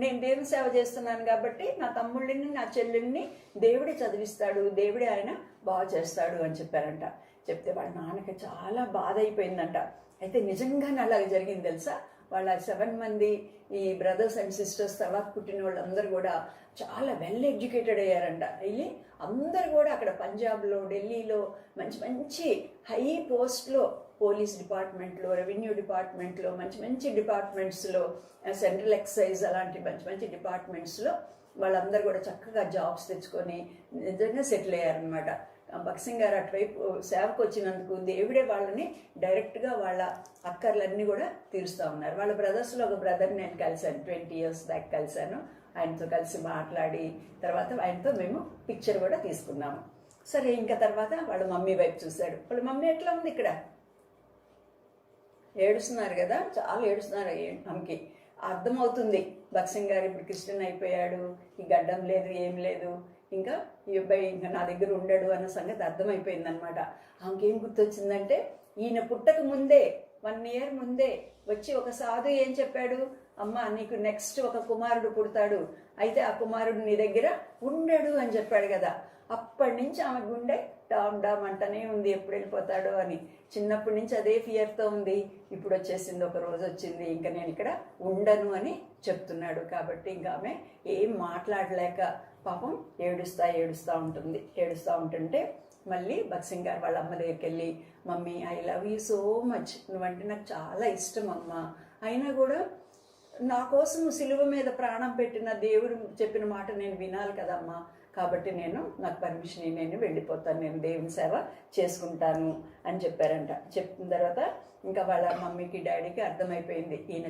నేను దేవుని సేవ చేస్తున్నాను కాబట్టి నా తమ్ముళ్ళని నా చెల్లెల్ని దేవుడే చదివిస్తాడు, దేవుడే ఆయన బాగా చేస్తాడు అని చెప్పారంట. చెప్తే వాళ్ళ నాన్నకి చాలా బాధ అయిపోయిందంట. అయితే నిజంగానే అలాగే జరిగింది తెలుసా, వాళ్ళ 7 మంది ఈ బ్రదర్స్ అండ్ సిస్టర్స్ తర్వాత పుట్టిన వాళ్ళందరూ కూడా చాలా వెల్ ఎడ్యుకేటెడ్ అయ్యారంట. అయ్యి అందరు కూడా అక్కడ పంజాబ్లో ఢిల్లీలో మంచి మంచి హై పోస్ట్లో, పోలీస్ డిపార్ట్మెంట్లో, రెవెన్యూ డిపార్ట్మెంట్లో, మంచి మంచి డిపార్ట్మెంట్స్లో, సెంట్రల్ ఎక్సైజ్ అలాంటి మంచి మంచి డిపార్ట్మెంట్స్లో వాళ్ళందరూ కూడా చక్కగా జాబ్స్ తెచ్చుకొని నిజంగా సెటిల్ అయ్యారనమాట. భగత్ సింగ్ గారు అటువైపు సేవకు వచ్చినందుకు దేవుడే వాళ్ళని డైరెక్ట్గా వాళ్ళ అక్కర్లన్నీ కూడా తీరుస్తూ ఉన్నారు. వాళ్ళ బ్రదర్స్లో ఒక బ్రదర్ని నేను కలిశాను, 20 years బ్యాక్ కలిశాను, ఆయనతో కలిసి మాట్లాడి తర్వాత ఆయనతో మేము పిక్చర్ కూడా తీసుకున్నాము. సరే ఇంకా తర్వాత వాళ్ళ మమ్మీ వైపు చూశాడు. వాళ్ళ మమ్మీ ఎట్లా ఉంది, ఇక్కడ ఏడుస్తున్నారు కదా, చాలా ఏడుస్తున్నారు. ఆమెకి అర్థమవుతుంది భగత్ సింగ్ గారు ఇప్పుడు క్రిస్టియన్ అయిపోయాడు, ఈ గడ్డం లేదు ఏం లేదు, ఇంకా ఈ అబ్బాయి ఇంకా నా దగ్గర ఉండడు అన్న సంగతి అర్థమైపోయింది అనమాట. ఆమెకేం గుర్తొచ్చిందంటే ఈయన పుట్టక ముందే 1 year ముందే వచ్చి ఒక సాధు ఏం చెప్పాడు, అమ్మ నీకు నెక్స్ట్ ఒక కుమారుడు పుడతాడు, అయితే ఆ కుమారుడు నీ దగ్గర ఉండడు అని చెప్పాడు కదా. అప్పటి నుంచి ఆమె గుండె డామ్ డామ్ అంటనే ఉంది ఎప్పుడు వెళ్ళిపోతాడో అని. చిన్నప్పటి నుంచి అదే ఫియర్తో ఉంది. ఇప్పుడు వచ్చేసింది, ఒక రోజు వచ్చింది, ఇంకా నేను ఇక్కడ ఉండను అని చెప్తున్నాడు. కాబట్టి ఇంకా ఆమె ఏం మాట్లాడలేక పాపం ఏడుస్తూ ఉంటుంది. ఏడుస్తూ ఉంటుంటే మళ్ళీ భక్సింగ్ గారు వాళ్ళ అమ్మ దగ్గరికి వెళ్ళి, mummy I love you so much, నువ్వంటే నాకు చాలా ఇష్టం అమ్మ, అయినా కూడా నా కోసం సిలువ మీద ప్రాణం పెట్టిన దేవుడు చెప్పిన మాట నేను వినాలి కదమ్మా, కాబట్టి నాకు పర్మిషన్, నేను వెళ్ళిపోతాను, నేను దేవుని సేవ చేసుకుంటాను అని చెప్పారంట. చెప్పిన తర్వాత ఇంకా వాళ్ళ మమ్మీకి డాడీకి అర్థమైపోయింది ఈయన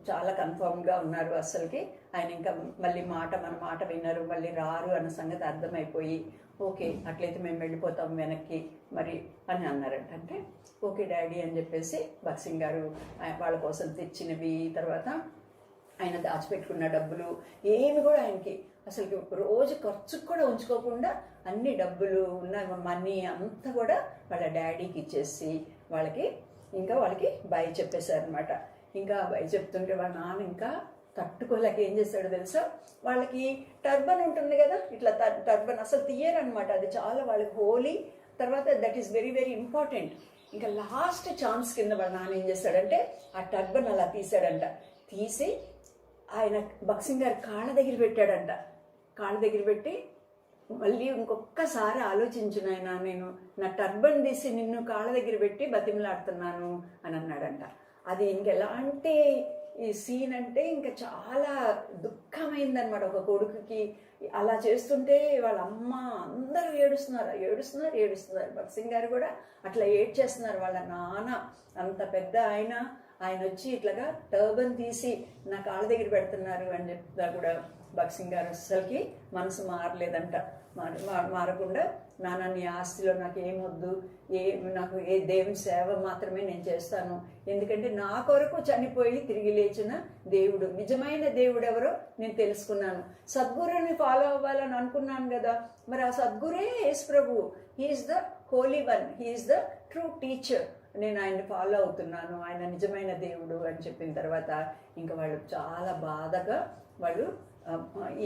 చాలా కన్ఫర్మ్గా ఉన్నారు, అస్సలకి ఆయన ఇంకా మళ్ళీ మన మాట వినరు, మళ్ళీ రారు అన్న సంగతి అర్థమైపోయి, ఓకే అట్లయితే మేము వెళ్ళిపోతాం వెనక్కి మరి అని అన్నారంట. అంటే ఓకే డాడీ అని చెప్పేసి భక్సింగ్ గారు వాళ్ళ కోసం తెచ్చినవి, తర్వాత ఆయన దాచిపెట్టుకున్న డబ్బులు ఏమి కూడా ఆయనకి అసలు రోజు ఖర్చుకు కూడా ఉంచుకోకుండా అన్ని డబ్బులు ఉన్న మనీ అంతా కూడా వాళ్ళ డాడీకి ఇచ్చేసి వాళ్ళకి బై చెప్పేశారనమాట. ఇంకా బై చెప్తుంటే వాళ్ళ నాన్న ఇంకా తట్టుకోలేక ఏం చేశాడో తెలుసా, వాళ్ళకి టర్బన్ ఉంటుంది కదా, ఇట్లా టర్బన్ అసలు తీయరనమాట, అది చాలా వాళ్ళకి హోలీ, తర్వాత that is very very important. ఇంకా లాస్ట్ ఛాన్స్ కింద వాళ్ళ నాన్న ఏం చేశాడంటే ఆ టర్బన్ అలా తీసాడంట. తీసి ఆయన భక్సింగ్ గారి కాళ్ళ దగ్గర పెట్టాడంట. కాళ్ళ దగ్గర పెట్టి మళ్ళీ ఇంకొకసారి ఆలోచించిన ఆయన, నేను నా టర్బన్ తీసి నిన్ను కాళ్ళ దగ్గర పెట్టి బతిమలాడుతున్నాను అని అన్నాడంట. అది ఇంకెలాంటి ఈ సీన్ అంటే ఇంకా చాలా దుఃఖమైందనమాట ఒక కొడుకుకి. అలా చేస్తుంటే వాళ్ళ అమ్మ అందరూ ఏడుస్తున్నారు. భక్సింగ్ గారు కూడా అట్లా ఏడ్చేస్తున్నారు. వాళ్ళ నాన్న అంత పెద్ద ఆయన వచ్చి ఇట్లాగా టర్బన్ తీసి నా కాళ్ళ దగ్గర పెడుతున్నారు అని చెప్తా కూడా భక్సింగ్ గారు అస్సలకి మనసు మారలేదంట. మారకుండా, నాన్న నీ ఆస్తిలో నాకు ఏమొద్దు, నాకు ఏ దేవుని సేవ మాత్రమే నేను చేస్తాను, ఎందుకంటే నా కొరకు చనిపోయి తిరిగి లేచిన దేవుడు, నిజమైన దేవుడు ఎవరో నేను తెలుసుకున్నాను, సద్గురుని ఫాలో అవ్వాలని అనుకున్నాను కదా, మరి ఆ సద్గురే యేసు ప్రభు, he's the holy one, he's the true teacher, నేను ఆయన్ని ఫాలో అవుతున్నాను, ఆయన నిజమైన దేవుడు అని చెప్పిన తర్వాత ఇంకా వాళ్ళు చాలా బాధగా వాళ్ళు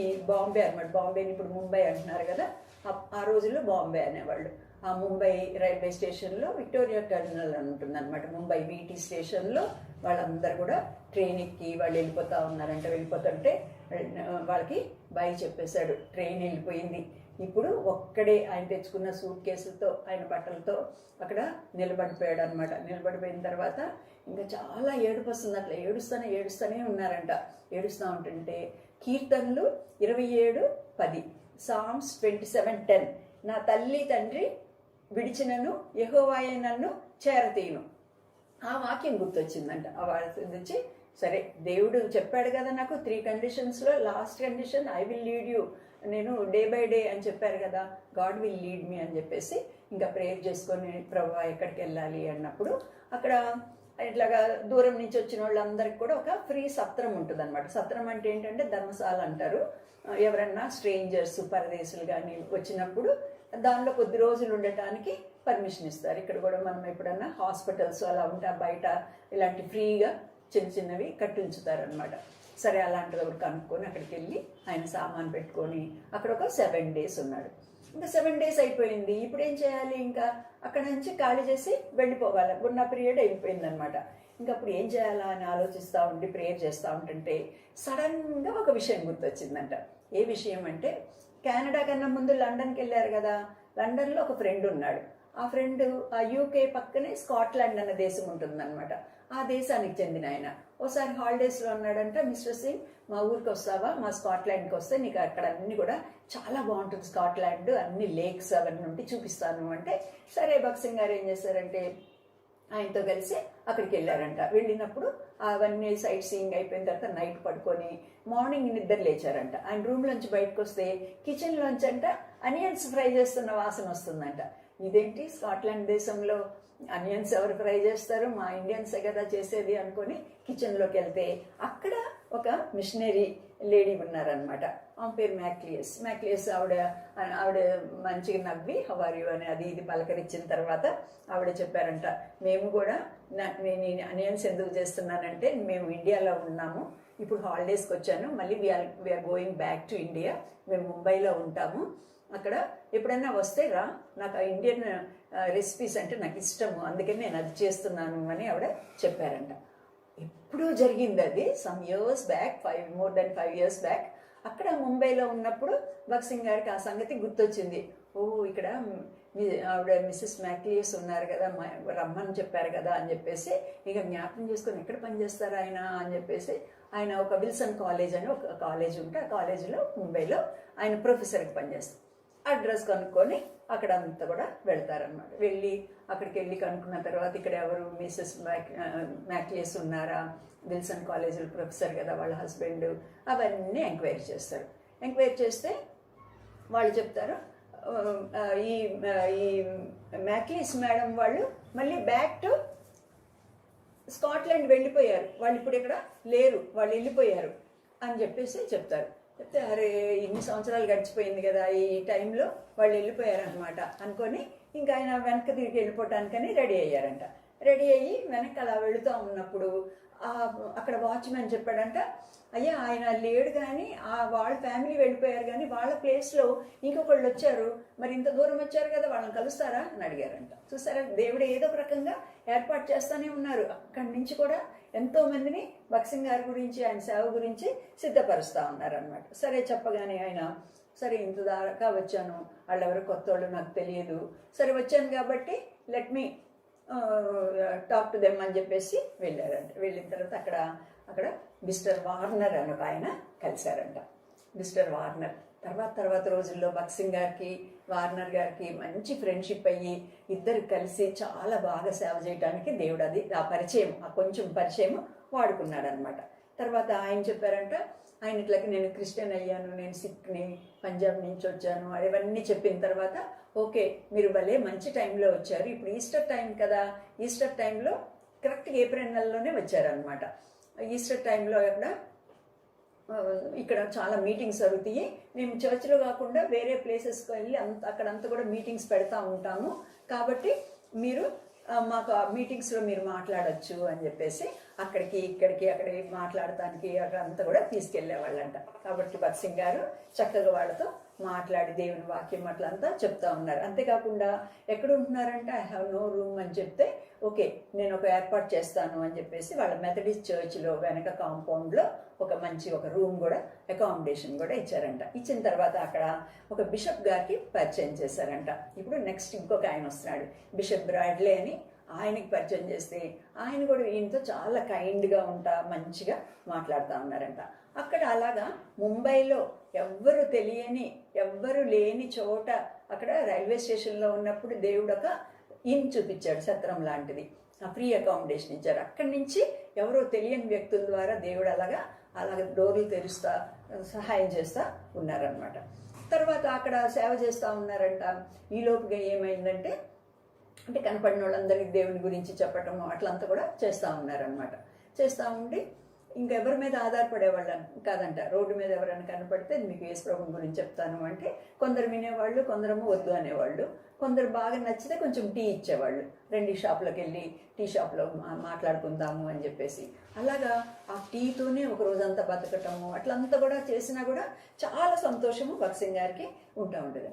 ఈ బాంబే అన్నమాట, బాంబేని ఇప్పుడు ముంబై అంటున్నారు కదా, ఆ రోజుల్లో బాంబే అనేవాళ్ళు. ఆ ముంబై రైల్వే స్టేషన్లో విక్టోరియా టెర్మినల్ అని ఉంటుంది అనమాట, ముంబై వీటీ స్టేషన్లో వాళ్ళందరూ కూడా ట్రైన్ ఎక్కి వాళ్ళు వెళ్ళిపోతుంటే వాళ్ళకి బై చెప్పేశాడు, ట్రైన్ వెళ్ళిపోయింది. ఇప్పుడు ఒక్కడే ఆయన తెచ్చుకున్న సూట్ కేసులతో ఆయన బట్టలతో అక్కడ నిలబడిపోయాడు అనమాట. నిలబడిపోయిన తర్వాత ఇంకా చాలా ఏడుపు వస్తుంది, అట్లా ఏడుస్తూనే ఉన్నారంట. ఏడుస్తూ ఉంటుంటే కీర్తనలు 27:10, సామ్స్ 27:10, నా తల్లి తండ్రి విడిచినను యెహోవాయే నన్ను చేరతీయును, ఆ వాక్యం గుర్తొచ్చిందంట. ఆ వాక్యం వచ్చి, సరే దేవుడు చెప్పాడు కదా నాకు 3 కండిషన్స్లో last condition I will lead you, నేను డే బై డే అని చెప్పారు కదా, గాడ్ విల్ లీడ్ మీ అని చెప్పేసి ఇంకా ప్రేయర్ చేసుకొని ప్రభువా ఎక్కడికి వెళ్ళాలి అన్నప్పుడు అక్కడ ఇట్లాగా దూరం నుంచి వచ్చిన వాళ్ళందరికీ కూడా ఒక ఫ్రీ సత్రం ఉంటుంది అనమాట. సత్రం అంటే ఏంటంటే ధర్మశాల అంటారు. ఎవరన్నా స్ట్రేంజర్స్ పరదేశులు కానీ వచ్చినప్పుడు దానిలో కొద్ది రోజులు ఉండటానికి పర్మిషన్ ఇస్తారు. ఇక్కడ కూడా మనం ఎప్పుడన్నా హాస్పిటల్స్ అలా ఉంటే బయట ఇలాంటి ఫ్రీగా చిన్నవి కట్టించుతారనమాట. సరే అలాంటిది ఒకటి కనుక్కొని అక్కడికి వెళ్ళి ఆయన సామాన్ పెట్టుకొని అక్కడ ఒక 7 days ఉన్నాడు. ఇంకా 7 days అయిపోయింది, ఇప్పుడు ఏం చేయాలి, ఇంకా అక్కడ నుంచి ఖాళీ చేసి వెళ్ళిపోవాలి, ఉన్న పీరియడ్ అయిపోయింది అనమాట. ఇంకా అప్పుడు ఏం చేయాలా అని ఆలోచిస్తూ ఉండి ప్రేయర్ చేస్తూ ఉంటుంటే సడన్గా ఒక విషయం గుర్తొచ్చిందంట. ఏ విషయం అంటే, కెనడా కన్నా ముందు లండన్కి వెళ్ళారు కదా, లండన్లో ఒక ఫ్రెండ్ ఉన్నాడు. ఆ ఫ్రెండ్ ఆ యూకే పక్కనే స్కాట్లాండ్ అన్న దేశం ఉంటుందన్నమాట. ఆ దేశానికి చెందిన ఆయన ఓసారి హాలిడేస్లో అన్నాడంట, మిస్టర్ సింగ్ మా ఊరికి వస్తావా, మా స్కాట్లాండ్కి వస్తే నీకు అక్కడ అన్నీ కూడా చాలా బాగుంటుంది, స్కాట్లాండ్ అన్ని లేక్స్ అవన్నీ ఉంటే చూపిస్తాను అంటే, సరే భక్సింగ్ గారు ఏం చేశారంటే ఆయనతో కలిసి అక్కడికి వెళ్ళారంట. వెళ్ళినప్పుడు అవన్నీ సైట్ సీయింగ్ అయిపోయిన తర్వాత నైట్ పడుకొని మార్నింగ్ నిద్ర లేచారంట. ఆయన రూమ్లోంచి బయటకు వస్తే కిచెన్లోంచి అంట అనియన్స్ ఫ్రై చేస్తున్న వాసన వస్తుందంట. ఇదేంటి స్కాట్లాండ్ దేశంలో అనియన్స్ ఎవరు ఫ్రై చేస్తారు, మా ఇండియన్సే కదా చేసేది అనుకొని కిచెన్లోకి వెళ్తే అక్కడ ఒక మిషనరీ లేడీ ఉన్నారనమాట. ఆమె పేరు మ్యాక్లియస్. ఆవిడ మంచిగా నవ్వి హౌ ఆర్ యు అని అది ఇది పలకరించిన తర్వాత ఆవిడ చెప్పారంట, మేము కూడా నేను అనియన్స్ ఎందుకు చేస్తున్నానంటే మేము ఇండియాలో ఉన్నాము, ఇప్పుడు హాలిడేస్కి వచ్చాను, మళ్ళీ we're going back to India, మేము ముంబైలో ఉంటాము, అక్కడ ఎప్పుడైనా వస్తే రా, నాకు ఇండియన్ రెసిపీస్ అంటే నాకు ఇష్టము, అందుకని నేను అది చేస్తున్నాను అని ఆవిడ చెప్పారంట. ఎప్పుడూ జరిగింది అది, some years back, more than 5 years back. అక్కడ ముంబైలో ఉన్నప్పుడు భగత్ సింగ్ గారికి ఆ సంగతి గుర్తొచ్చింది. ఓ ఇక్కడ ఆవిడ మిస్సెస్ మ్యాక్లియస్ ఉన్నారు కదా, రమ్మని చెప్పారు కదా అని చెప్పేసి ఇక జ్ఞాపకం చేసుకొని ఎక్కడ పనిచేస్తారు ఆయన అని చెప్పేసి ఆయన ఒక విల్సన్ కాలేజ్ అని ఒక కాలేజ్ ఉంటే ఆ కాలేజీలో ముంబైలో ఆయన ప్రొఫెసర్కి పనిచేస్తారు. అడ్రస్ కనుక్కొని అక్కడ అంతా కూడా వెళ్తారనమాట. అక్కడికి వెళ్ళి కనుక్కున్న తర్వాత ఇక్కడ ఎవరు మిస్సెస్ మ్యాక్లియస్ ఉన్నారా, విల్సన్ కాలేజీలో ప్రొఫెసర్ కదా వాళ్ళ హస్బెండ్, అవన్నీ ఎంక్వైరీ చేస్తారు. ఎంక్వైరీ చేస్తే వాళ్ళు చెప్తారు ఈ మ్యాక్లియస్ మేడం వాళ్ళు మళ్ళీ బ్యాక్ టు స్కాట్లాండ్ వెళ్ళిపోయారు, వాళ్ళు ఇప్పుడు ఇక్కడ లేరు, వాళ్ళు వెళ్ళిపోయారు అని చెప్పేసి చెప్తారు. చెప్తే అరే ఇన్ని సంవత్సరాలు గడిచిపోయింది కదా, ఈ టైంలో వాళ్ళు వెళ్ళిపోయారనమాట అనుకొని ఇంకా ఆయన వెనక్కి తిరిగి వెళ్ళిపోవటానికని రెడీ అయ్యారంట. రెడీ అయ్యి వెనక్కి అలా వెళుతూ ఉన్నప్పుడు అక్కడ వాచ్మెన్ చెప్పాడంట, అయ్యా ఆయన లేడు కానీ వాళ్ళ ఫ్యామిలీ వెళ్ళిపోయారు కానీ వాళ్ళ ప్లేస్లో ఇంకొకళ్ళు వచ్చారు, మరి ఇంత దూరం వచ్చారు కదా వాళ్ళని కలుస్తారా అని అడిగారంట. చూసారా, దేవుడు ఏదో ఒక రకంగా ఏర్పాటు చేస్తూనే ఉన్నారు. అక్కడి నుంచి కూడా ఎంతో మందిని భగత్ సింగ్ గారి గురించి ఆయన సేవ గురించి సిద్ధపరుస్తూ ఉన్నారనమాట. సరే చెప్పగానే ఆయన సరే ఇంత దాకా వచ్చాను, వాళ్ళెవరు కొత్త వాళ్ళు నాకు తెలియదు, సరే వచ్చాను కాబట్టి let me talk to them అని చెప్పేసి వెళ్ళారంట. వెళ్ళిన తర్వాత అక్కడ మిస్టర్ వార్నర్ అని ఒక ఆయన కలిశారంట. మిస్టర్ వార్నర్ తర్వాత రోజుల్లో భగత్ సింగ్ గారికి వార్నర్ గారికి మంచి ఫ్రెండ్షిప్ అయ్యి ఇద్దరు కలిసి చాలా బాగా సేవ చేయడానికి దేవుడు అది ఆ కొంచెం పరిచయం వాడుకున్నాడు అనమాట. తర్వాత ఆయన చెప్పారంట, ఆయన ఇట్లకి నేను క్రిస్టియన్ అయ్యాను, నేను సిక్ని, పంజాబ్ నుంచి వచ్చాను, అవన్నీ చెప్పిన తర్వాత ఓకే మీరు భలే మంచి టైంలో వచ్చారు, ఇప్పుడు ఈస్టర్ టైం కదా, ఈస్టర్ టైంలో కరెక్ట్గా ఏప్రిల్ నెలలోనే వచ్చారనమాట. ఈస్టర్ టైంలో ఇక్కడ చాలా మీటింగ్స్ జరుగుతాయి, మేము చర్చ్లో కాకుండా వేరే ప్లేసెస్కి వెళ్ళి అక్కడంతా కూడా మీటింగ్స్ పెడతా ఉంటాము, కాబట్టి మీరు మాకు ఆ మీటింగ్స్లో మీరు మాట్లాడచ్చు అని చెప్పేసి అక్కడికి మాట్లాడటానికి అక్కడంతా కూడా తీసుకెళ్లేవాళ్ళంట. కాబట్టి భగత్ సింగ్ గారు చక్కగా వాళ్ళతో మాట్లాడి దేవుని వాక్యం అట్లంతా చెప్తా ఉన్నారు. అంతేకాకుండా ఎక్కడ ఉంటున్నారంటే ఐ హ్యావ్ నో రూమ్ అని చెప్తే ఓకే నేను ఒక ఏర్పాటు చేస్తాను అని చెప్పేసి వాళ్ళ మెథడిస్ట్ చర్చ్లో వెనక కాంపౌండ్లో ఒక రూమ్ కూడా అకామిడేషన్ కూడా ఇచ్చారంట. ఇచ్చిన తర్వాత అక్కడ ఒక బిషప్ గారికి పరిచయం చేశారంట. ఇప్పుడు నెక్స్ట్ ఇంకొక ఆయన వస్తున్నాడు, బిషప్ బ్రాడ్లే అని, ఆయనకి పరిచయం చేస్తే ఆయన కూడా ఈయనతో చాలా కైండ్గా ఉంటా మంచిగా మాట్లాడుతూ ఉన్నారంట. అక్కడ అలాగా ముంబైలో ఎవ్వరు లేని చోట అక్కడ రైల్వే స్టేషన్లో ఉన్నప్పుడు దేవుడు ఒక ఇన్ చూపించాడు, సత్రం లాంటిది, ఫ్రీ అకామిడేషన్ ఇచ్చారు. అక్కడి నుంచి ఎవరో తెలియని వ్యక్తుల ద్వారా దేవుడు అలాగా డోర్లు తెరుస్తా సహాయం చేస్తూ ఉన్నారనమాట. తర్వాత అక్కడ సేవ చేస్తూ ఉన్నారంట. ఈలోపుగా ఏమైందంటే కనపడిన వాళ్ళందరికీ దేవుని గురించి చెప్పటము అట్లంతా కూడా చేస్తూ ఉన్నారనమాట. చేస్తూ ఉండి ఇంకెవరి మీద ఆధారపడేవాళ్ళని కాదంట. రోడ్డు మీద ఎవరైనా కనపడితే మీకు యేసు ప్రభువు గురించి చెప్తాను అంటే కొందరు వినేవాళ్ళు, కొందరేమో వద్దు అనేవాళ్ళు, కొందరు బాగా నచ్చితే కొంచెం టీ ఇచ్చేవాళ్ళు, రండి షాప్లోకి వెళ్ళి టీ షాప్లో మాట్లాడుకుందాము అని చెప్పేసి. అలాగా ఆ టీతోనే ఒక రోజంతా బతకటము అట్లంతా కూడా చేసినా కూడా చాలా సంతోషము భగత్ సింగ్ గారికి ఉంటా ఉండేది.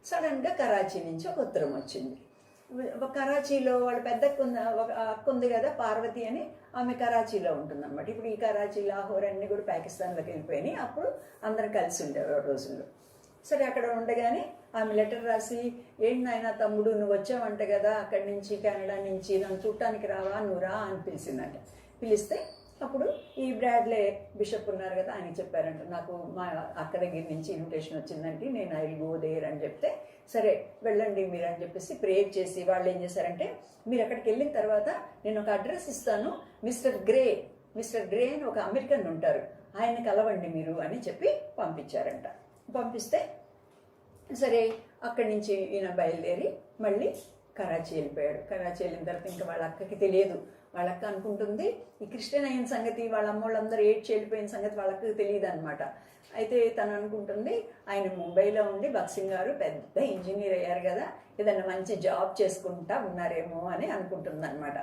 సడన్గా కరాచీ నుంచి ఒక ఉత్తరం వచ్చింది. కరాచీలో వాళ్ళ పెద్ద అక్క ఉంది కదా పార్వతి అని, ఆమె కరాచీలో ఉంటుందన్నమాట. ఇప్పుడు ఈ కరాచీ, లాహోర్ అన్నీ కూడా పాకిస్తాన్లోకి వెళ్ళిపోయినాయి. అప్పుడు అందరం కలిసి ఉండేవారు రోజుల్లో. సరే అక్కడ ఉండగానే ఆమె లెటర్ రాసి, ఏంటి నాయన తమ్ముడు నువ్వు వచ్చావంట కదా అక్కడి నుంచి కెనడా నుంచి, నన్ను చూడటానికి రావా, నువ్వు రా అని పిలిచిందంట. పిలిస్తే అప్పుడు ఈ బ్రాడ్లే బిషప్ ఉన్నారు కదా ఆయన చెప్పారంట, నాకు మా అక్క దగ్గర నుంచి ఇన్విటేషన్ వచ్చిందంటే నేను ఐ విల్ గో దేర్ అని చెప్తే, సరే వెళ్ళండి మీరు అని చెప్పేసి ప్రేయర్ చేసి వాళ్ళు ఏం చేశారంటే, మీరు అక్కడికి వెళ్ళిన తర్వాత నేను ఒక అడ్రస్ ఇస్తాను, మిస్టర్ గ్రే అని ఒక అమెరికన్ ఉంటారు, ఆయన్ని కలవండి మీరు అని చెప్పి పంపించారంట. పంపిస్తే సరే అక్కడి నుంచి ఈయన బయలుదేరి మళ్ళీ కరాచీ వెళ్ళిపోయాడు. కరాచీ వెళ్ళిన తర్వాత ఇంకా వాళ్ళ అక్కకి తెలియదు. వాళ్ళ అక్క అనుకుంటుంది ఈ క్రిస్టియన్ అయిన సంగతి, వాళ్ళ అమ్మోళ్ళందరూ ఏడ్చి వెళ్ళిపోయిన సంగతి వాళ్ళ అక్కకి తెలియదు అనమాట. అయితే తను అనుకుంటుంది ఆయన ముంబైలో ఉండి భక్సింగ్ గారు పెద్ద ఇంజనీర్ అయ్యారు కదా, ఏదన్నా మంచి జాబ్ చేసుకుంటా ఉన్నారేమో అని అనుకుంటుంది అనమాట.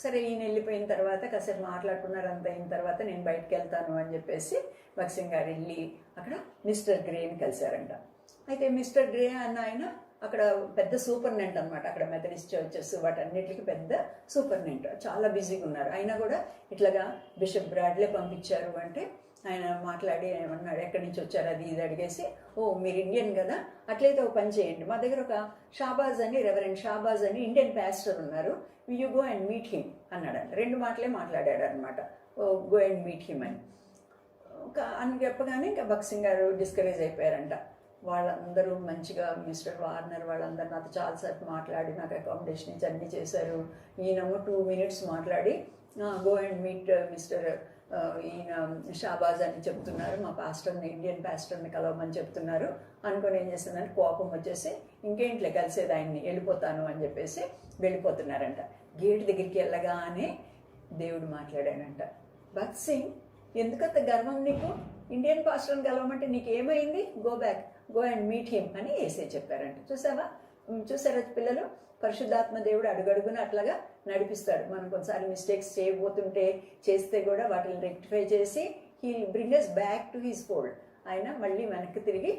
సరే ఈయన వెళ్ళిపోయిన తర్వాత కాసేపు మాట్లాడుకున్నారు, అంత అయిన తర్వాత నేను బయటకు వెళ్తాను అని చెప్పేసి భక్సింగ్ గారు వెళ్ళి అక్కడ మిస్టర్ గ్రేని కలిశారంట. అయితే మిస్టర్ గ్రే అన్న ఆయన అక్కడ పెద్ద సూపర్నెంట్ అనమాట. అక్కడ మెథడిస్ట్ చర్చెస్ వాటన్నిటికి పెద్ద సూపర్నెంట్, చాలా బిజీగా ఉన్నారు. అయినా కూడా ఇట్లాగా బిషప్ బ్రాడ్లే పంపించారు అంటే ఆయన మాట్లాడి ఏమన్నాడు, ఎక్కడి నుంచి వచ్చారు అది ఇది అడిగేసి, ఓ మీరు ఇండియన్ కదా, అట్లయితే ఒక పని చేయండి, మా దగ్గర ఒక షాబాజ్ అని, రెవరెండ్ షాబాజ్ అని ఇండియన్ పాస్టర్ ఉన్నారు, you go and meet him అన్నాడంట. 2 మాటలే మాట్లాడాడు అనమాట, ఓ గో అండ్ మీట్ హిమ్ అని. అని చెప్పగానే ఇంకా భక్సింగ్ గారు డిస్కరేజ్ అయిపోయారంట. వాళ్ళందరూ మంచిగా మిస్టర్ వార్నర్ వాళ్ళందరూ నాతో చాలాసేపు మాట్లాడి నాకు అకామిడేషన్ ఇచ్చి అన్నీ చేశారు. ఈయనమో 2 minutes మాట్లాడి గో అండ్ మీట్ మిస్టర్ ఈయన షాబాజ్ అని చెప్తున్నారు, మా పాస్టర్ని ఇండియన్ పాస్టర్ని కలవమని చెప్తున్నారు అనుకొని ఏం చేస్తుందంటే కోపం వచ్చేసి ఇంకేంట్లో కలిసేది ఆయన్ని, వెళ్ళిపోతాను అని చెప్పేసి వెళ్ళిపోతున్నారంట. గేట్ దగ్గరికి వెళ్ళగానే దేవుడు మాట్లాడాడంట, భక్సింగ్ ఎందుకంత గర్వం నీకు, ఇండియన్ పాస్టర్ని కలవమంటే నీకు ఏమైంది, go back, go and meet him అని యేసే చెప్పారంట. చూసారా పిల్లలు, పరిశుద్ధాత్మ దేవుడు అడుగడుగున అట్లాగా నడిపిస్తాడు. మనం కొన్నిసార్లు మిస్టేక్స్ చేయబోతుంటే చేస్తే కూడా వాటిని రెక్టిఫై చేసి he bring us back to his fold. ఆయన మళ్ళీ వెనక్కి తిరిగి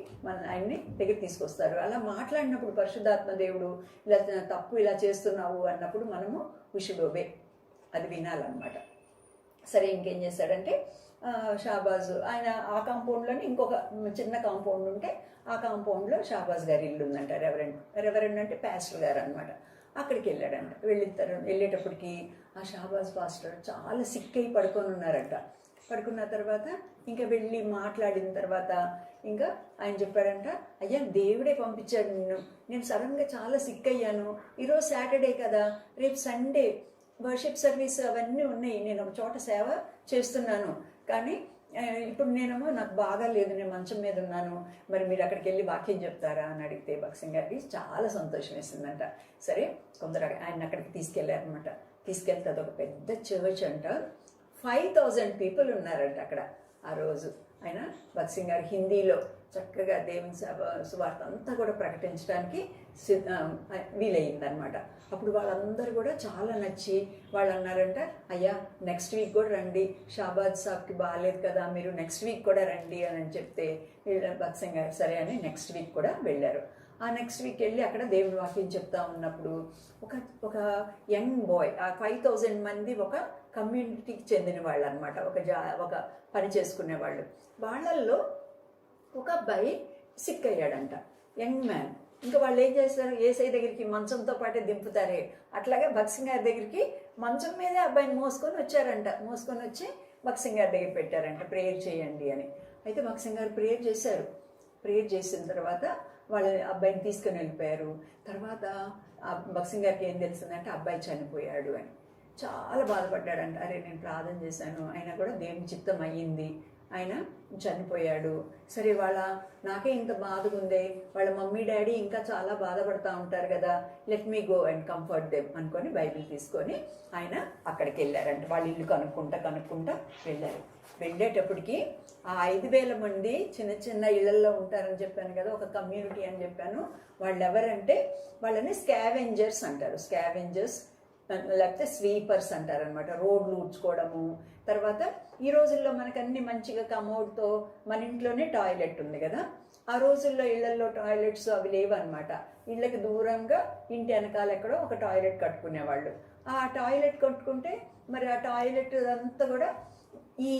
ఆయన్ని దగ్గర తీసుకొస్తారు. అలా మాట్లాడినప్పుడు పరిశుద్ధాత్మ దేవుడు ఇలా తప్పు ఇలా చేస్తున్నావు అన్నప్పుడు మనము వి షుడ్ ఒబే, అది వినాలన్నమాట. సరే ఇంకేం చేశాడంటే షాబాజ్ ఆయన ఆ కాంపౌండ్లోనే ఇంకొక చిన్న కాంపౌండ్ ఉంటే ఆ కాంపౌండ్లో షాబాజ్ గారి ఇల్లు ఉందంట. రెవరెండ్ అంటే పాస్టర్ గారు అనమాట. అక్కడికి వెళ్ళాడంట. వెళ్ళేటప్పటికి ఆ షాబాజ్ పాస్టర్ చాలా సిక్ అయి పడుకొని ఉన్నారంట. పడుకున్న తర్వాత ఇంకా వెళ్ళి మాట్లాడిన తర్వాత ఇంకా ఆయన చెప్పాడంట, అయ్యా దేవుడే పంపించాడు నేను సడన్గా చాలా సిక్ అయ్యాను, ఈరోజు సాటర్డే కదా, రేపు సండే వర్షిప్ సర్వీస్ అవన్నీ ఉన్నాయి, నేను ఒక చోట సేవ చేస్తున్నాను, కానీ ఇప్పుడు నేనేమో నాకు బాగా లేదు, నేను మంచం మీద ఉన్నాను, మరి మీరు అక్కడికి వెళ్ళి వాక్యం చెప్తారా అని అడిగితే భక్సింగ్ గారికి చాలా సంతోషం వేసిందంట. సరే కొందరు ఆయన అక్కడికి తీసుకెళ్ళారనమాట. తీసుకెళ్తే అదొక పెద్ద చర్చ్ అంట, 5000 people ఉన్నారంట అక్కడ ఆ రోజు. ఆయన భక్సింగ్ గారు హిందీలో చక్కగా దేవుని సువార్త అంతా కూడా ప్రకటించడానికి వీలయ్యిందనమాట. అప్పుడు వాళ్ళందరూ కూడా చాలా నచ్చి వాళ్ళు అన్నారంట, అయ్యా నెక్స్ట్ వీక్ కూడా రండి, షాబాజ్ సాబ్కి బాగాలేదు కదా, మీరు నెక్స్ట్ వీక్ కూడా రండి అని చెప్తే భక్సింగ్ గారు సరే అని నెక్స్ట్ వీక్ కూడా వెళ్ళారు. ఆ నెక్స్ట్ వీక్ వెళ్ళి అక్కడ దేవుని వాక్యం చెప్తా ఉన్నప్పుడు ఒక యంగ్ బాయ్, ఆ 5000 మంది ఒక కమ్యూనిటీకి చెందిన వాళ్ళు అనమాట, ఒక పని చేసుకునే వాళ్ళు. వాళ్ళల్లో ఒక అబ్బాయి సిక్ అయ్యాడంట, యంగ్ మ్యాన్. ఇంకా వాళ్ళు ఏం చేస్తారు, ఏసై దగ్గరికి మంచంతో పాటే దింపుతారే, అట్లాగే భక్సింగ్ గారి దగ్గరికి మంచం మీదే అబ్బాయిని మోసుకొని వచ్చారంట. మోసుకొని వచ్చి భక్సింగ్ గారి దగ్గర పెట్టారంట, ప్రేయర్ చేయండి అని. అయితే భక్సింగ్ గారు ప్రేయర్ చేశారు. ప్రేయర్ చేసిన తర్వాత వాళ్ళ అబ్బాయిని తీసుకొని వెళ్ళిపోయారు. తర్వాత భక్సింగ్ గారికి ఏం తెలిసిందంటే అబ్బాయి చనిపోయాడు అని. చాలా బాధపడ్డాడంట. అరే నేను ప్రార్థన చేశాను, అయినా కూడా దేవుని చిత్తం అయ్యింది, ఆయన చనిపోయాడు. సరే నాకే ఇంత బాధగా ఉంది, వాళ్ళ మమ్మీ డాడీ ఇంకా చాలా బాధపడతా ఉంటారు కదా, let me go and comfort them అనుకొని బైబిల్ తీసుకొని ఆయన అక్కడికి వెళ్ళారంట. వాళ్ళ ఇల్లు కనుక్కుంటా వెళ్ళారు. వెళ్ళేటప్పటికి ఆ 5000 మంది చిన్న చిన్న ఇళ్లలో ఉంటారని చెప్పాను కదా, ఒక కమ్యూనిటీ అని చెప్పాను. వాళ్ళు ఎవరంటే వాళ్ళని స్కావెంజర్స్ అంటారు. స్కావెంజర్స్ లేకపోతే స్వీపర్స్ అంటారు అనమాట. రోడ్లు ఊడ్చుకోవడము. తర్వాత ఈ రోజుల్లో మనకు అన్ని మంచిగా కమోడ్తో మన ఇంట్లోనే టాయిలెట్ ఉంది కదా, ఆ రోజుల్లో ఇళ్లలో టాయిలెట్స్ అవి లేవు అనమాట. ఇళ్ళకి దూరంగా ఇంటి వెనకాల ఎక్కడో ఒక టాయిలెట్ కట్టుకునేవాళ్ళు. ఆ టాయిలెట్ కట్టుకుంటే మరి ఆ టాయిలెట్ అంతా కూడా ఈ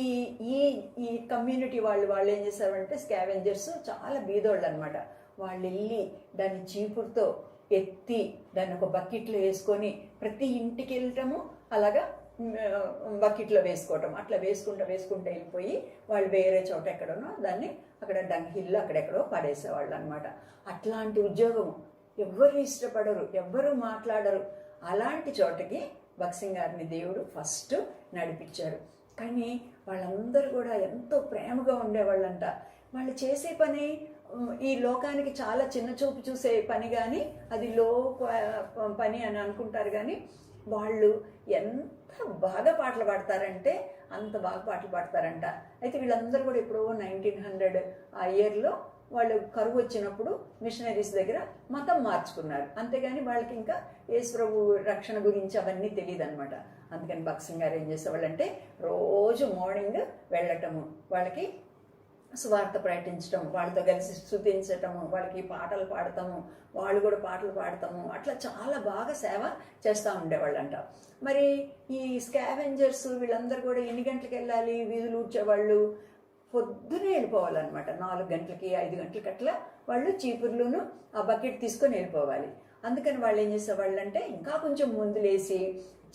ఈ కమ్యూనిటీ వాళ్ళు ఏం చేశారంటే స్కావెంజర్స్ చాలా బీదోళ్ళు అనమాట. వాళ్ళు వెళ్ళి దాన్ని చీపురుతో ఎత్తి దాన్ని ఒక బకెట్లో వేసుకొని ప్రతి ఇంటికి వెళ్ళటము, అలాగా బకెట్లో వేసుకోవటం, అట్లా వేసుకుంటూ వెళ్ళిపోయి వాళ్ళు వేరే చోట ఎక్కడనో దాన్ని అక్కడ డంగిల్లో అక్కడెక్కడో పడేసేవాళ్ళు అనమాట. అట్లాంటి ఉద్యోగం ఎవ్వరు ఇష్టపడరు, ఎవ్వరూ మాట్లాడరు. అలాంటి చోటకి భక్సింగ్ గారిని దేవుడు ఫస్ట్ నడిపించారు. కానీ వాళ్ళందరూ కూడా ఎంతో ప్రేమగా ఉండేవాళ్ళంట. వాళ్ళు చేసే పని ఈ లోకానికి చాలా చిన్న చూపు చూసే పని కానీ అది పని అని అనుకుంటారు. కానీ వాళ్ళు ఎంత బాగా పాటలు పాడతారంటే అంత బాగా పాటలు పాడతారంట. అయితే వీళ్ళందరూ కూడా ఎప్పుడో 1900 ఆ ఇయర్లో వాళ్ళు కరువు వచ్చినప్పుడు మిషనరీస్ దగ్గర మతం మార్చుకున్నారు. అంతేగాని వాళ్ళకి ఇంకా యేసు ప్రభు రక్షణ గురించి అవన్నీ తెలియదు అనమాట. అందుకని భక్సింగ్ గారు ఏం చేసేవాళ్ళంటే రోజు మార్నింగ్ వెళ్ళటము, వాళ్ళకి సువార్త ప్రకటించటం, వాళ్ళతో కలిసి స్తుతించటము, వాళ్ళకి పాటలు పాడతాము, వాళ్ళు కూడా పాటలు పాడతాము, అట్లా చాలా బాగా సేవ చేస్తూ ఉండేవాళ్ళంట. మరి ఈ స్కావెంజర్స్ వీళ్ళందరూ కూడా ఎన్ని గంటలకు వెళ్ళాలి? వీధులు ఊడ్చేవాళ్ళు పొద్దునే వెళ్ళిపోవాలన్నమాట. 4 గంటలకి 5 గంటలకి అట్లా వాళ్ళు చీపుర్లును ఆ బకెట్ తీసుకొని వెళ్ళిపోవాలి. అందుకని వాళ్ళు ఏం చేసేవాళ్ళు అంటే ఇంకా కొంచెం ముందు లేసి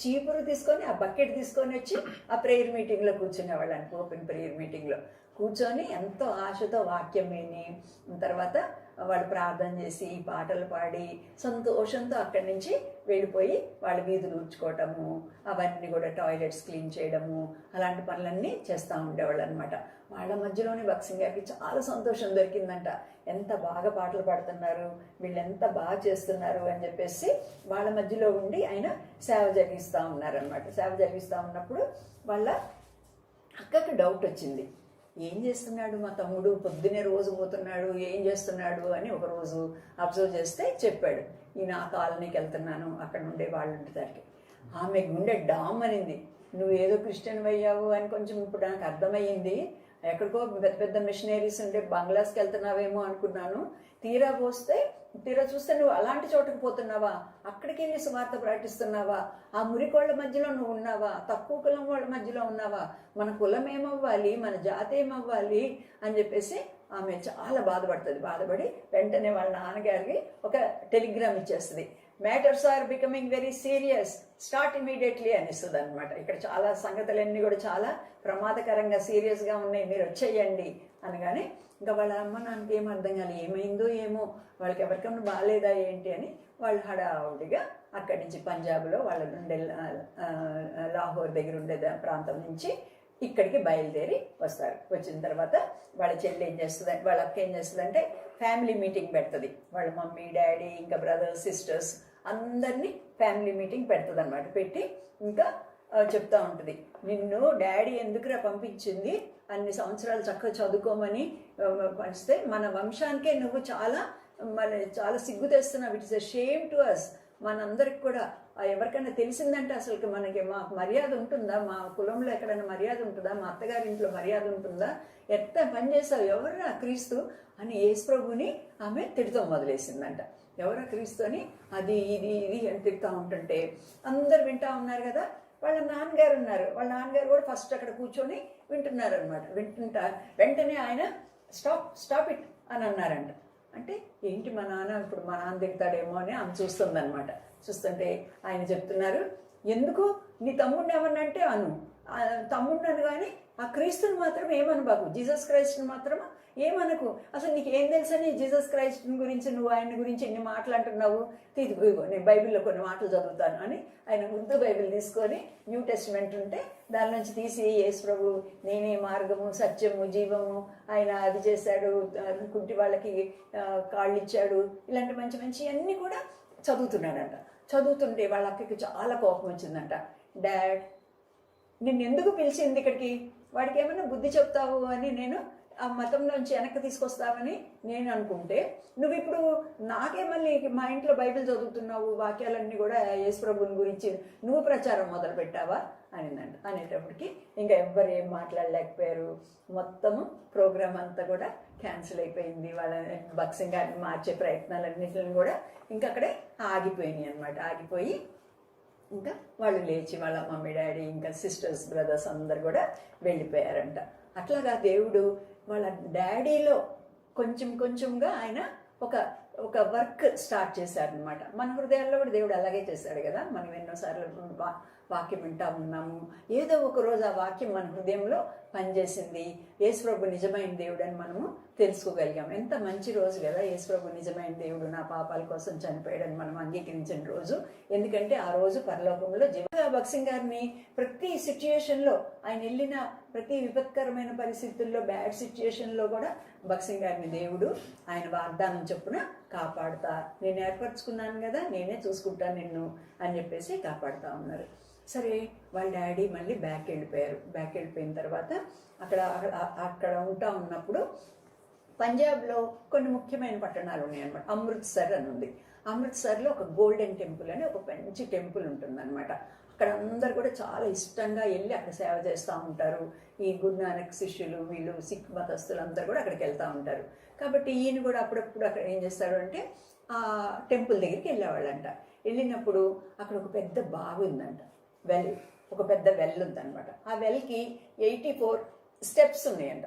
చీపురు తీసుకొని ఆ బకెట్ తీసుకొని వచ్చి ఆ ప్రేయర్ మీటింగ్లో కూర్చునేవాళ్ళు అంట. ఓపెన్ ప్రేయర్ మీటింగ్లో కూర్చొని ఎంతో ఆశతో వాక్యం విని తర్వాత వాళ్ళు ప్రార్థన చేసి పాటలు పాడి సంతోషంతో అక్కడి నుంచి వెళ్ళిపోయి వాళ్ళ వీధులు ఊడ్చుకోవటము, అవన్నీ కూడా టాయిలెట్స్ క్లీన్ చేయడము, అలాంటి పనులన్నీ చేస్తూ ఉండేవాళ్ళు అనమాట. వాళ్ళ మధ్యలోనే భక్సింగ్ గారికి చాలా సంతోషం దొరికిందంట. ఎంత బాగా పాటలు పాడుతున్నారు, వీళ్ళు ఎంత బాగా చేస్తున్నారు అని చెప్పేసి వాళ్ళ మధ్యలో ఉండి ఆయన సేవ జరిగిస్తూ ఉన్నారనమాట. సేవ జరిగిస్తూ ఉన్నప్పుడు వాళ్ళ అక్కకి డౌట్ వచ్చింది. ఏం చేస్తున్నాడు మా తమ్ముడు, పొద్దునే రోజు పోతున్నాడు, ఏం చేస్తున్నాడు అని ఒకరోజు అబ్జర్వ్ చేస్తే చెప్పాడు, ఈ నా కాలనీకి వెళ్తున్నాను, అక్కడ ఉండే వాళ్ళు ఉండేదానికి. ఆమె గుండె డామ్ అనింది. నువ్వు ఏదో క్రిస్టియన్ అయ్యావు అని కొంచెం ఇప్పుడు నాకు అర్థమయ్యింది. ఎక్కడికో పెద్ద పెద్ద మిషనరీస్ ఉండే బంగ్లాస్కి వెళ్తున్నావేమో అనుకున్నాను. తీరా చూస్తే నువ్వు అలాంటి చోటుకు పోతున్నావా, అక్కడికి వెళ్ళి సువార్త ప్రకటిస్తున్నావా, ఆ మురికోళ్ళ మధ్యలో నువ్వు ఉన్నావా, తక్కువ కులం వాళ్ళ మధ్యలో ఉన్నావా, మన కులం ఏమవ్వాలి, మన జాతి ఏమవ్వాలి అని చెప్పేసి ఆమె చాలా బాధపడి వెంటనే వాళ్ళ నాన్నగారికి ఒక టెలిగ్రామ్ ఇచ్చేస్తుంది. Matters are becoming very serious, start immediately అనిస్తుంది అనమాట. ఇక్కడ చాలా సంగతులన్నీ కూడా చాలా ప్రమాదకరంగా సీరియస్గా ఉన్నాయి, మీరు వచ్చేయండి అనగానే ఇంకా వాళ్ళ అమ్మ నాన్నకి ఏం అర్థం కాదు, ఏమైందో ఏమో, వాళ్ళకి ఎవరికన్నా బాగాలేదా ఏంటి అని వాళ్ళు హడావుడిగా అక్కడి నుంచి పంజాబ్లో వాళ్ళ ఉండే లాహోర్ దగ్గర ఉండే ప్రాంతం నుంచి ఇక్కడికి బయలుదేరి వస్తారు. వచ్చిన తర్వాత వాళ్ళ చెల్లి ఏం చేస్తుంది, వాళ్ళ అక్క ఏం చేస్తుందంటే ఫ్యామిలీ మీటింగ్ పెడుతుంది. వాళ్ళ మమ్మీ డాడీ ఇంకా బ్రదర్స్ సిస్టర్స్ అందరినీ ఫ్యామిలీ మీటింగ్ పెడుతుంది అనమాట. పెట్టి ఇంకా చెప్తా ఉంటుంది, నిన్ను డాడీ ఎందుకురా పంపించింది, అన్ని సంవత్సరాలు చక్కగా చదువుకోమని పంచితే మన వంశానికే నువ్వు చాలా సిగ్గు తెస్తున్నావు. It is a shame to us. మనందరికి కూడా ఎవరికైనా తెలిసిందంటే అసలు మనకి మాకు మర్యాద ఉంటుందా, మా కులంలో ఎక్కడైనా మర్యాద ఉంటుందా, మా అత్తగారి ఇంట్లో మర్యాద ఉంటుందా, ఎంత పని చేస్తావు, ఎవరా క్రీస్తు అని యేసు ప్రభుని ఆమె తిడుతూ మొదలేసిందంట. ఎవరా క్రీస్తు అని అది ఇది అని తిడుతూ ఉంటుంటే అందరు వింటూ ఉన్నారు కదా. వాళ్ళ నాన్నగారు ఉన్నారు, వాళ్ళ నాన్నగారు కూడా ఫస్ట్ అక్కడ కూర్చొని వింటున్నారు అనమాట. వెంటనే ఆయన స్టాప్ ఇట్ అని అన్నారంట. అంటే ఏంటి మా నాన్న తిడతాడేమో అని ఆమె చూస్తుందన్నమాట. చూస్తుంటే ఆయన చెప్తున్నారు, ఎందుకు నీ తమ్ముడిని ఏమన్నంటే తమ్ముడిని అని కానీ ఆ క్రీస్తుని మాత్రం ఏమను బాబు, జీసస్ క్రైస్ట్ని మాత్రం ఏమనకు. అసలు నీకు ఏం తెలుసని జీసస్ క్రైస్ట్ గురించి నువ్వు ఆయన గురించి ఎన్ని మాటలు అంటున్నావు, నేను బైబిల్లో కొన్ని మాటలు చదువుతాను అని ఆయన ఉర్దూ బైబిల్ తీసుకొని న్యూ టెస్టిమెంట్ ఉంటే దాని నుంచి తీసి యేసు ప్రభు నేనే మార్గము సత్యము జీవము, ఆయన అది చేశాడు, కుంటి వాళ్ళకి కాళ్ళు ఇచ్చాడు, ఇలాంటి మంచి మంచి అన్నీ కూడా చదువుతున్నాడంట. చదువుతుంటే వాళ్ళ అక్కకి చాలా కోపం వచ్చిందంట. డాడ్ నిన్ను ఎందుకు పిలిచింది ఇక్కడికి, వాడికి ఏమైనా బుద్ధి చెప్తావు అని నేను ఆ మతం నుంచి వెనక్కి తీసుకొస్తావని నేను అనుకుంటే నువ్వు ఇప్పుడు నాకే మళ్ళీ మా ఇంట్లో బైబిల్ చదువుతున్నావు, వాక్యాలన్నీ కూడా యేసు ప్రభుని గురించి నువ్వు ప్రచారం మొదలు పెట్టావా అనిందంట. అనేటప్పటికి ఇంకా ఎవ్వరు ఏం మాట్లాడలేకపోయారు. మొత్తము ప్రోగ్రామ్ అంతా కూడా క్యాన్సిల్ అయిపోయింది. వాళ్ళ భక్సింగ్ గారిని మార్చే ప్రయత్నాలన్నింటిని కూడా ఇంకా అక్కడే ఆగిపోయినాయి అనమాట. ఆగిపోయి ఇంకా వాళ్ళు లేచి వాళ్ళ మమ్మీ డాడీ ఇంకా సిస్టర్స్ బ్రదర్స్ అందరు కూడా వెళ్ళిపోయారంట. అట్లాగా దేవుడు వాళ్ళ డాడీలో కొంచెంగా ఆయన ఒక వర్క్ స్టార్ట్ చేశారనమాట. మన హృదయాల్లో కూడా దేవుడు అలాగే చేశాడు కదా. మనం ఎన్నోసార్లు వాక్యం వింటా ఉన్నాము. ఏదో ఒక రోజు ఆ వాక్యం మన హృదయంలో పనిచేసింది. యేసుప్రభు నిజమైన దేవుడు అని మనము తెలుసుకోగలిగాం. ఎంత మంచి రోజు కదా, యేసుప్రభు నిజమైన దేవుడు, నా పాపాల కోసం చనిపోయాడని మనం అంగీకరించిన రోజు. ఎందుకంటే ఆ రోజు పరలోకంలో భగత్ సింగ్ గారిని ప్రతి సిచ్యుయేషన్లో, ఆయన వెళ్ళిన ప్రతి విపత్కరమైన పరిస్థితుల్లో, బ్యాడ్ సిచ్యుయేషన్లో కూడా భగత్ సింగ్ గారిని దేవుడు ఆయన వాగ్దానం చొప్పున కాపాడుతా, నేను ఏర్పరచుకున్నాను కదా, నేనే చూసుకుంటాను నిన్ను అని చెప్పేసి కాపాడుతూ ఉన్నారు. సరే, వాళ్ళ డాడీ మళ్ళీ బ్యాక్ వెళ్ళిపోయిన తర్వాత అక్కడ ఉంటా ఉన్నప్పుడు పంజాబ్లో కొన్ని ముఖ్యమైన పట్టణాలు ఉన్నాయన్నమాట. అమృత్సర్ అని ఉంది. అమృత్సర్లో ఒక గోల్డెన్ టెంపుల్ అని ఒక మంచి టెంపుల్ ఉంటుందన్నమాట. అక్కడ అందరు కూడా చాలా ఇష్టంగా వెళ్ళి అక్కడ సేవ చేస్తూ ఉంటారు. ఈ గురు నానక్ శిష్యులు, వీళ్ళు సిక్ మతస్థులు అందరూ కూడా అక్కడికి వెళ్తూ ఉంటారు. కాబట్టి ఈయన కూడా అప్పుడప్పుడు అక్కడ ఏం చేస్తాడు అంటే ఆ టెంపుల్ దగ్గరికి వెళ్ళేవాళ్ళంట. వెళ్ళినప్పుడు అక్కడ ఒక పెద్ద బావి ఉందంట, ఒక పెద్ద వెల్ ఉందన్నమాట. ఆ వెల్కి 84 స్టెప్స్ ఉన్నాయంట.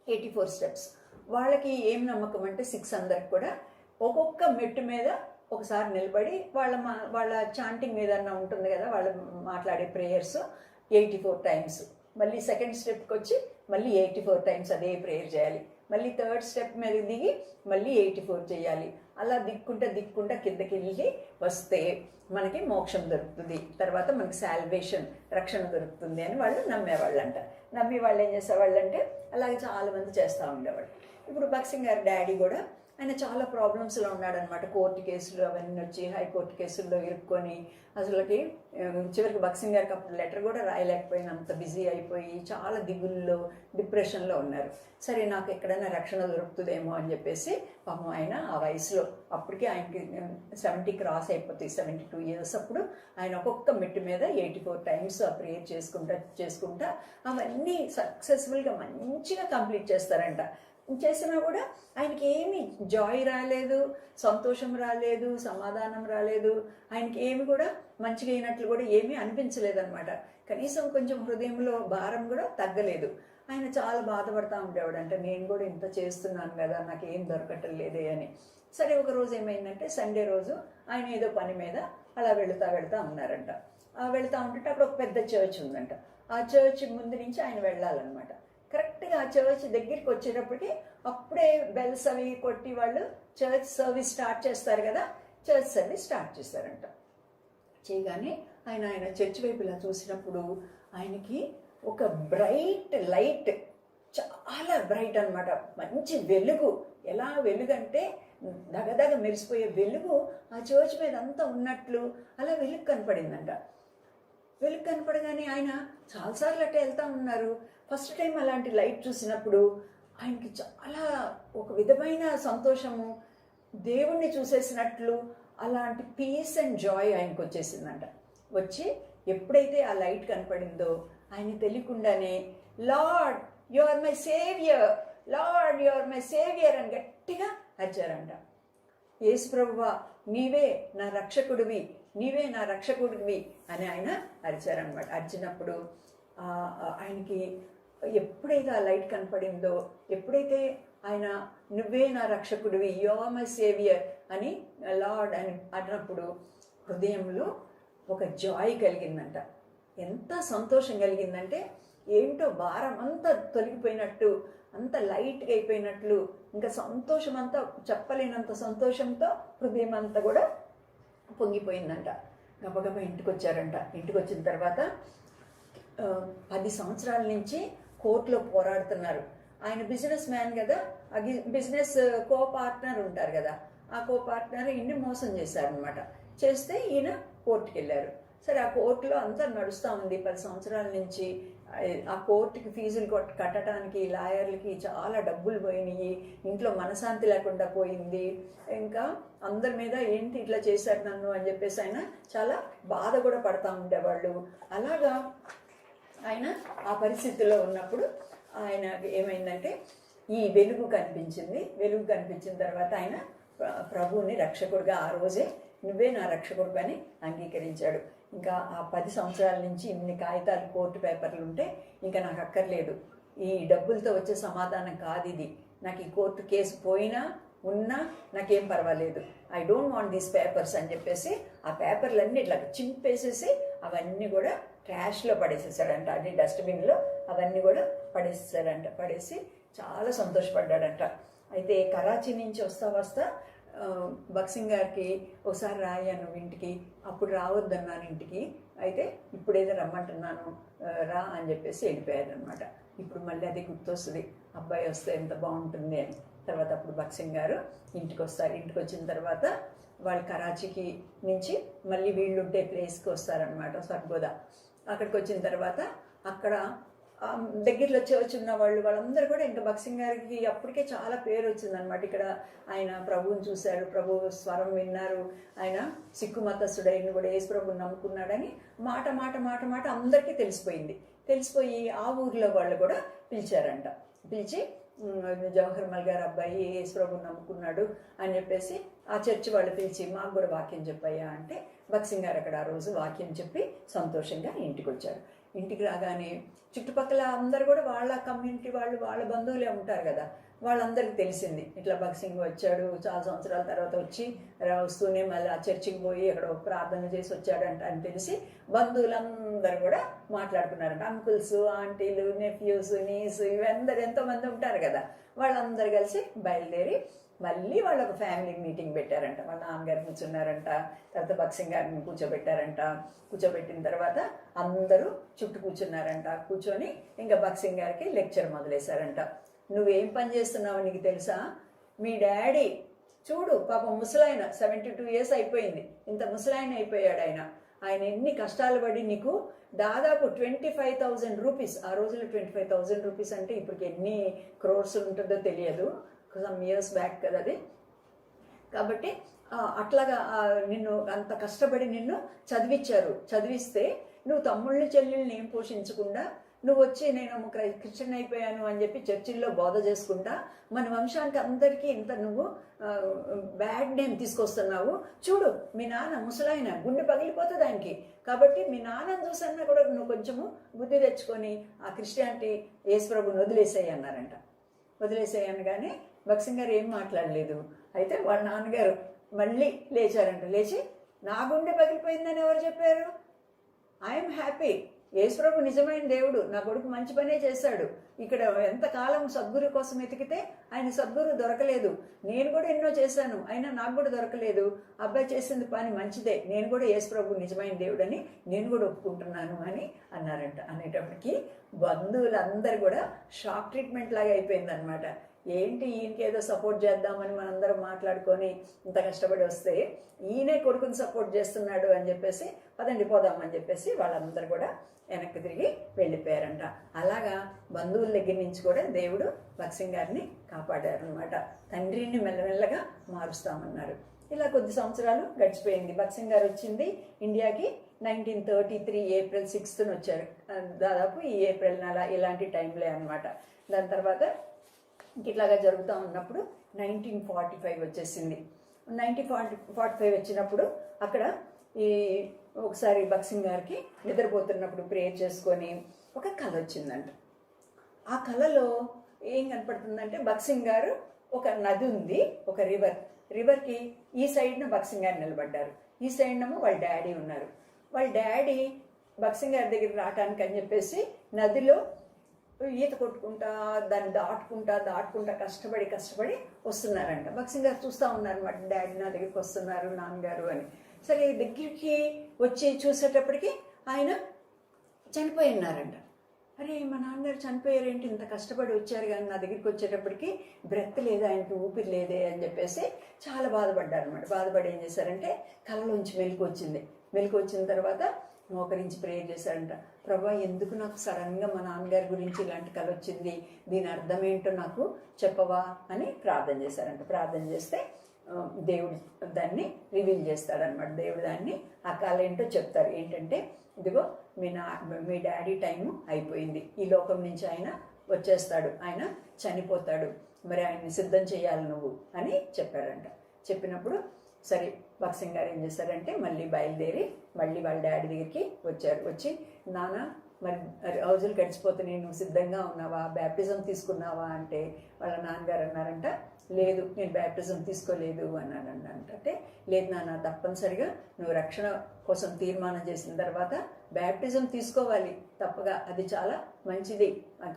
84 స్టెప్స్. వాళ్ళకి ఏం నమ్మకం అంటే 6 అందరికి కూడా ఒక్కొక్క మెట్టు మీద ఒకసారి నిలబడి వాళ్ళ చాంటింగ్ ఏదన్నా ఉంటుంది కదా, వాళ్ళు మాట్లాడే ప్రేయర్స్ 84 టైమ్స్, మళ్ళీ సెకండ్ స్టెప్కి వచ్చి మళ్ళీ 84 టైమ్స్ అదే ప్రేయర్ చేయాలి. మళ్ళీ థర్డ్ స్టెప్ మీద దిగి మళ్ళీ 84 చేయాలి. అలా దిక్కుంటా కిందకి వెళ్ళి వస్తే మనకి మోక్షం దొరుకుతుంది, తర్వాత మనకి సాల్వేషన్, రక్షణ దొరుకుతుంది అని వాళ్ళు నమ్మేవాళ్ళంట. నమ్మి వాళ్ళు ఏం చేసేవాళ్ళంటే అలాగే చాలామంది చేస్తూ ఉండేవాళ్ళు. ఇప్పుడు భగత్ సింగ్ గారి డాడీ కూడా ఆయన చాలా ప్రాబ్లమ్స్లో ఉన్నాడనమాట. కోర్టు కేసులు అవన్నీ వచ్చి హైకోర్టు కేసుల్లో ఇరుక్కొని అసలుకి చివరికి భగత్ సింగ్ గారికి అప్పుడు లెటర్ కూడా రాయలేకపోయినంత బిజీ అయిపోయి చాలా దిగుల్లో, డిప్రెషన్లో ఉన్నారు. సరే, నాకు ఎక్కడైనా రక్షణ దొరుకుతుందేమో అని చెప్పేసి పాపం ఆయన ఆ వయసులో, అప్పటికే ఆయనకి 70 క్రాస్ అయిపోతాయి, 72 ఇయర్స్. అప్పుడు ఆయన ఒక్కొక్క మెట్టు మీద 84 టైమ్స్ ఆ ప్రేయర్ చేసుకుంటా అవన్నీ సక్సెస్ఫుల్గా మంచిగా కంప్లీట్ చేస్తారంట. చేసినా కూడా ఆయనకి ఏమి జాయ్ రాలేదు, సంతోషం రాలేదు, సమాధానం రాలేదు. ఆయనకి ఏమి కూడా మంచిగా అయినట్లు కూడా ఏమీ అనిపించలేదన్నమాట. కనీసం కొంచెం హృదయంలో భారం కూడా తగ్గలేదు. ఆయన చాలా బాధపడతా ఉండేవాడు. అంటే నేను కూడా ఇంత చేస్తున్నాను కదా, నాకు ఏం దొరకటం లేదే అని. సరే, ఒక రోజు ఏమైందంటే సండే రోజు ఆయన ఏదో పని మీద అలా వెళుతా ఉన్నారంట. వెళుతూ ఉంటే అక్కడ ఒక పెద్ద చర్చ్ ఉందంట. ఆ చర్చ్ ముందు నుంచి ఆయన వెళ్ళాలన్నమాట. కరెక్ట్గా ఆ చర్చ్ దగ్గరికి వచ్చేటప్పటికి అప్పుడే బెల్స్ అవి కొట్టి వాళ్ళు చర్చ్ సర్వీస్ స్టార్ట్ చేస్తారు కదా, చర్చ్ సర్వీస్ స్టార్ట్ చేస్తారంట. చేయగానే ఆయన చర్చ్ వైపు ఇలా చూసినప్పుడు ఆయనకి ఒక బ్రైట్ లైట్, చాలా బ్రైట్ అనమాట, మంచి వెలుగు. ఎలా వెలుగు అంటే దగదగ మెరిసిపోయే వెలుగు ఆ చర్చ్ మీద అంతా ఉన్నట్లు అలా వెలుగు కనపడిందంట. వెలుగు కనపడగానే ఆయన చాలాసార్లు అట్టే వెళ్తూ ఉన్నారు. ఫస్ట్ టైం అలాంటి లైట్ చూసినప్పుడు ఆయనకి చాలా ఒక విధమైన సంతోషము, దేవుణ్ణి చూసేసినట్లు అలాంటి పీస్ అండ్ జాయ్ ఆయనకు వచ్చేసిందంట. వచ్చి ఎప్పుడైతే ఆ లైట్ కనపడిందో ఆయన తెలియకుండానే Lord you are my saviour, Lord you are my saviour అని గట్టిగా అరిచారంట. యేసు ప్రభువా, నీవే నా రక్షకుడివి, నీవే నా రక్షకుడివి అని ఆయన అరిచారనమాట. అరిచినప్పుడు ఆయనకి ఎప్పుడైతే ఆ లైట్ కనపడిందో, ఎప్పుడైతే ఆయన నువ్వే నా రక్షకుడివి, యు ఆర్ మై సేవియర్ అని లార్డ్ అని అన్నప్పుడు హృదయంలో ఒక జాయ్ కలిగిందంట. ఎంత సంతోషం కలిగిందంటే ఏంటో భారం అంతా తొలగిపోయినట్టు, అంత లైట్గా అయిపోయినట్లు, ఇంకా సంతోషం అంతా చెప్పలేనంత సంతోషంతో హృదయం అంతా కూడా పొంగిపోయిందంట. గబగబా ఇంటికి వచ్చారంట. ఇంటికి వచ్చిన తర్వాత 10 సంవత్సరాల నుంచి కోర్టులో పోరాడుతున్నారు. ఆయన బిజినెస్ మ్యాన్ కదా, ఆ బిజినెస్ కో పార్ట్నర్ ఉంటారు కదా, ఆ కో పార్ట్నర్ ఈయన్ని మోసం చేశారనమాట. చేస్తే ఈయన కోర్టుకి వెళ్ళారు. సరే, ఆ కోర్టులో అంతా నడుస్తూ ఉంది 10 సంవత్సరాల నుంచి. ఆ కోర్టుకి ఫీజులు కట్టడానికి లాయర్లకి చాలా డబ్బులు పోయినాయి. ఇంట్లో మనశాంతి లేకుండా పోయింది. ఇంకా అందరి మీద ఏంటి ఇట్లా చేశారు నన్ను అని చెప్పేసి ఆయన చాలా బాధ కూడా పడతా ఉండేవాళ్ళు. అలాగా ఆయన ఆ పరిస్థితుల్లో ఉన్నప్పుడు ఆయన ఏమైందంటే ఈ వెలుగు కనిపించింది. వెలుగు కనిపించిన తర్వాత ఆయన ప్రభువుని రక్షకుడిగా ఆ రోజే నువ్వే నా రక్షకుడు అని అంగీకరించాడు. ఇంకా ఆ 10 సంవత్సరాల నుంచి ఇన్ని కాగితాలు, కోర్టు పేపర్లు ఉంటే ఇంకా నాకు అక్కర్లేదు, ఈ డబ్బులతో వచ్చే సమాధానం కాదు ఇది, నాకు ఈ కోర్టు కేసు పోయినా ఉన్నా నాకేం పర్వాలేదు, I don't want these papers అని చెప్పేసి ఆ పేపర్లన్నీ ఇట్లా చింపేసేసి అవన్నీ కూడా ట్రాష్లో పడేసేసాడంట, అన్ని డస్ట్బిన్లో అవన్నీ కూడా పడేసేసాడంట. పడేసి చాలా సంతోషపడ్డాడంట. అయితే కరాచీ నుంచి వస్తా భక్సింగ్ గారికి ఒకసారి రాయాను ఇంటికి, అప్పుడు రావద్దన్నాను ఇంటికి, అయితే ఇప్పుడేదో రమ్మంటున్నాను రా అని చెప్పేసి వెళ్ళిపోయారనమాట. ఇప్పుడు మళ్ళీ అది గుర్తొస్తుంది, అబ్బాయి వస్తే ఎంత బాగుంటుంది అని. తర్వాత అప్పుడు భక్సింగ్ గారు ఇంటికి వస్తారు. ఇంటికి వచ్చిన తర్వాత వాళ్ళు కరాచీకి నుంచి మళ్ళీ వీళ్ళుంటే ప్లేస్కి వస్తారనమాట, సర్గోదా. అక్కడికి వచ్చిన తర్వాత అక్కడ దగ్గరలో వచ్చున్న వాళ్ళందరూ కూడా ఇంకా భక్సింగ్ గారికి అప్పటికే చాలా పేరు వచ్చిందనమాట. ఇక్కడ ఆయన ప్రభువుని చూశాడు, ప్రభు స్వరం విన్నారు, ఆయన సిక్కు మతస్థుడైన కూడా యేసు ప్రభుని నమ్ముకున్నాడని మాట అందరికీ తెలిసిపోయి ఆ ఊర్లో వాళ్ళు కూడా పిలిచారంట. పిలిచి జవహర్ మల్ గారు అబ్బాయి యేసు ప్రభుని నమ్ముకున్నాడు అని చెప్పేసి ఆ చర్చి వాళ్ళు పిలిచి మాకు కూడా వాక్యం చెప్పయ్యా అంటే భక్సింగ్ గారు అక్కడ ఆ రోజు వాక్యం చెప్పి సంతోషంగా ఇంటికి వచ్చారు. ఇంటికి రాగానే చుట్టుపక్కల అందరు కూడా వాళ్ళ కమ్యూనిటీ వాళ్ళ బంధువులే ఉంటారు కదా, వాళ్ళందరికీ తెలిసింది ఇట్లా భక్సింగ్ వచ్చాడు, చాలా సంవత్సరాల తర్వాత వస్తూనే మళ్ళీ ఆ చర్చికి పోయి అక్కడ ప్రార్థన చేసి వచ్చాడంట అని తెలిసి బంధువులందరూ కూడా మాట్లాడుకున్నారంట. అంకుల్స్, ఆంటీలు, నెఫ్యూస్, నీస్ ఇవందరూ ఎంతోమంది ఉంటారు కదా, వాళ్ళందరూ కలిసి బయలుదేరి మళ్ళీ వాళ్ళు ఒక ఫ్యామిలీ మీటింగ్ పెట్టారంట. వాళ్ళ నాన్నగారు కూర్చున్నారంట, తర్వాత భక్సింగ్ గారిని కూర్చోబెట్టారంట. కూర్చోబెట్టిన తర్వాత అందరూ చుట్టూ కూర్చున్నారంట. కూర్చొని ఇంకా భక్సింగ్ గారికి లెక్చర్ మొదలేశారంట. నువ్వేం పని చేస్తున్నావు నీకు తెలుసా? మీ డాడీ చూడు పాపం ముసలాయన 72 years అయిపోయింది, ఇంత ముసలాయన అయిపోయాడు ఆయన ఎన్ని కష్టాలు పడి నీకు దాదాపు 25,000 రూపీస్, ఆ రోజుల్లో 25,000 రూపీస్ అంటే ఇప్పటికి ఎన్ని క్రోర్స్ ఉంటుందో తెలియదు, సమ్ ఇయర్స్ బ్యాక్ కదా అది. కాబట్టి అట్లాగా నిన్ను అంత కష్టపడి నిన్ను చదివిస్తే నువ్వు తమ్ముళ్ళని చెల్లెళ్ళని ఏం పోషించకుండా నువ్వు వచ్చి నేను క్రిస్టియన్ అయిపోయాను అని చెప్పి చర్చిల్లో బోధ చేసుకుంటా మన వంశానికి అందరికీ ఇంత నువ్వు బ్యాడ్ నేమ్ తీసుకొస్తున్నావు. చూడు మీ నాన్న ముసలాయన, గుండె పగిలిపోతుంది ఆయనకి, కాబట్టి మీ నాన్నని చూసన్నా కూడా నువ్వు కొంచెము బుద్ధి తెచ్చుకొని ఆ క్రిస్టియానిటీ యేసు ప్రభుని వదిలేసేయి అన్నారంట. వదిలేసేయనగానే భక్సింగ్ గారు ఏం మాట్లాడలేదు. అయితే వాళ్ళ నాన్నగారు మళ్ళీ లేచారంట. లేచి నా గుండె పగిలిపోయిందని ఎవరు చెప్పారు? ఐఎమ్ హ్యాపీ, యేసు ప్రభు నిజమైన దేవుడు, నా కొడుకు మంచి పనే చేశాడు. ఇక్కడ ఎంతకాలం సద్గురు కోసం వెతికితే ఆయన సద్గురు దొరకలేదు, నేను కూడా ఎన్నో చేశాను అయినా నాకు కూడా దొరకలేదు. అబ్బాయి చేసింది పని మంచిదే, నేను కూడా యేసు ప్రభు నిజమైన దేవుడని నేను కూడా ఒప్పుకుంటున్నాను అని అన్నారంట. అనేటప్పటికీ బంధువులందరూ కూడా షాక్ ట్రీట్మెంట్ లాగా అయిపోయిందనమాట. ఏంటి ఈయనకి ఏదో సపోర్ట్ చేద్దామని మనందరం మాట్లాడుకొని ఇంత కష్టపడి వస్తే ఈయనే కొడుకుని సపోర్ట్ చేస్తున్నాడు అని చెప్పేసి పదండి పోదామని చెప్పేసి వాళ్ళందరూ కూడా వెనక్కి తిరిగి వెళ్ళిపోయారంట. అలాగా బంధువుల దగ్గర నుంచి కూడా దేవుడు భక్సింగ్ గారిని కాపాడారనమాట. తండ్రిని మెల్లమెల్లగా మారుస్తామన్నారు. ఇలా కొద్ది సంవత్సరాలు గడిచిపోయింది. భక్సింగ్ గారు వచ్చింది ఇండియాకి 1933 April 6th వచ్చారు. దాదాపు ఈ ఏప్రిల్ నెల ఇలాంటి టైంలే అనమాట. దాని తర్వాత ఇట్లాగా జరుగుతూ ఉన్నప్పుడు 1945 వచ్చేసింది. 1945 వచ్చినప్పుడు అక్కడ ఒకసారి భక్సింగ్ గారికి నిద్రపోతున్నప్పుడు ప్రేయర్ చేసుకొని ఒక కళ వచ్చిందంట. ఆ కళలో ఏం కనపడుతుందంటే భక్సింగ్ గారు, ఒక నది ఉంది, ఒక రివర్కి ఈ సైడ్న భక్సింగ్ గారు నిలబడ్డారు, ఈ సైడ్నేమో వాళ్ళ డాడీ ఉన్నారు. వాళ్ళ డాడీ భక్సింగ్ గారి దగ్గర రావటానికి అని చెప్పేసి నదిలో ఈత కొట్టుకుంటా దాన్ని దాటుకుంటా కష్టపడి వస్తున్నారంట. భక్సింగ్ గారు చూస్తూ ఉన్నారన్నమాట, డాడీ నా దగ్గరికి వస్తున్నారు నాన్నగారు అని. సరే దగ్గరికి వచ్చి చూసేటప్పటికి ఆయన చనిపోయి ఉన్నారంట. అరే మా నాన్నగారు చనిపోయారేంటి, ఇంత కష్టపడి వచ్చారు కానీ నా దగ్గరికి వచ్చేటప్పటికి బ్రెత్ లేదా, ఆయనకి ఊపిరి లేదే అని చెప్పేసి చాలా బాధపడ్డారు అనమాట. బాధపడి ఏం చేశారంటే కళ్ళలోంచి మెలకు వచ్చిన తర్వాత మోకరించి ప్రేయర్ చేశారంట. ప్రభా ఎందుకు నాకు సడన్గా మా నాన్నగారి గురించి ఇలాంటి కళ వచ్చింది, దీని అర్థం ఏంటో నాకు చెప్పవా అని ప్రార్థన చేశారంట. ప్రార్థన చేస్తే దేవుడు దాన్ని రివీల్ చేస్తాడనమాట. దేవుడు దాన్ని ఆ కళ ఏంటో చెప్తారు. ఏంటంటే ఇదిగో మీ డాడీ టైము అయిపోయింది, ఈ లోకం నుంచి ఆయన వచ్చేస్తాడు, ఆయన చనిపోతాడు, మరి ఆయన్ని సిద్ధం చేయాలి నువ్వు అని చెప్పారంట. చెప్పినప్పుడు సరే భక్సింగ్ గారు ఏం చేశారంటే మళ్ళీ బయలుదేరి మళ్ళీ వాళ్ళ డాడీ దగ్గరికి వచ్చి నాన్న మరి రోజులు గడిచిపోతున్నాయి, నువ్వు సిద్ధంగా ఉన్నావా, బ్యాప్టిజం తీసుకున్నావా అంటే వాళ్ళ నాన్నగారు అన్నారంట లేదు నేను బ్యాప్టిజం తీసుకోలేదు అన్నాను. అంటే లేదు నాన్న, తప్పనిసరిగా నువ్వు రక్షణ కోసం తీర్మానం చేసిన తర్వాత బ్యాప్టిజం తీసుకోవాలి తప్పగా, అది చాలా మంచిది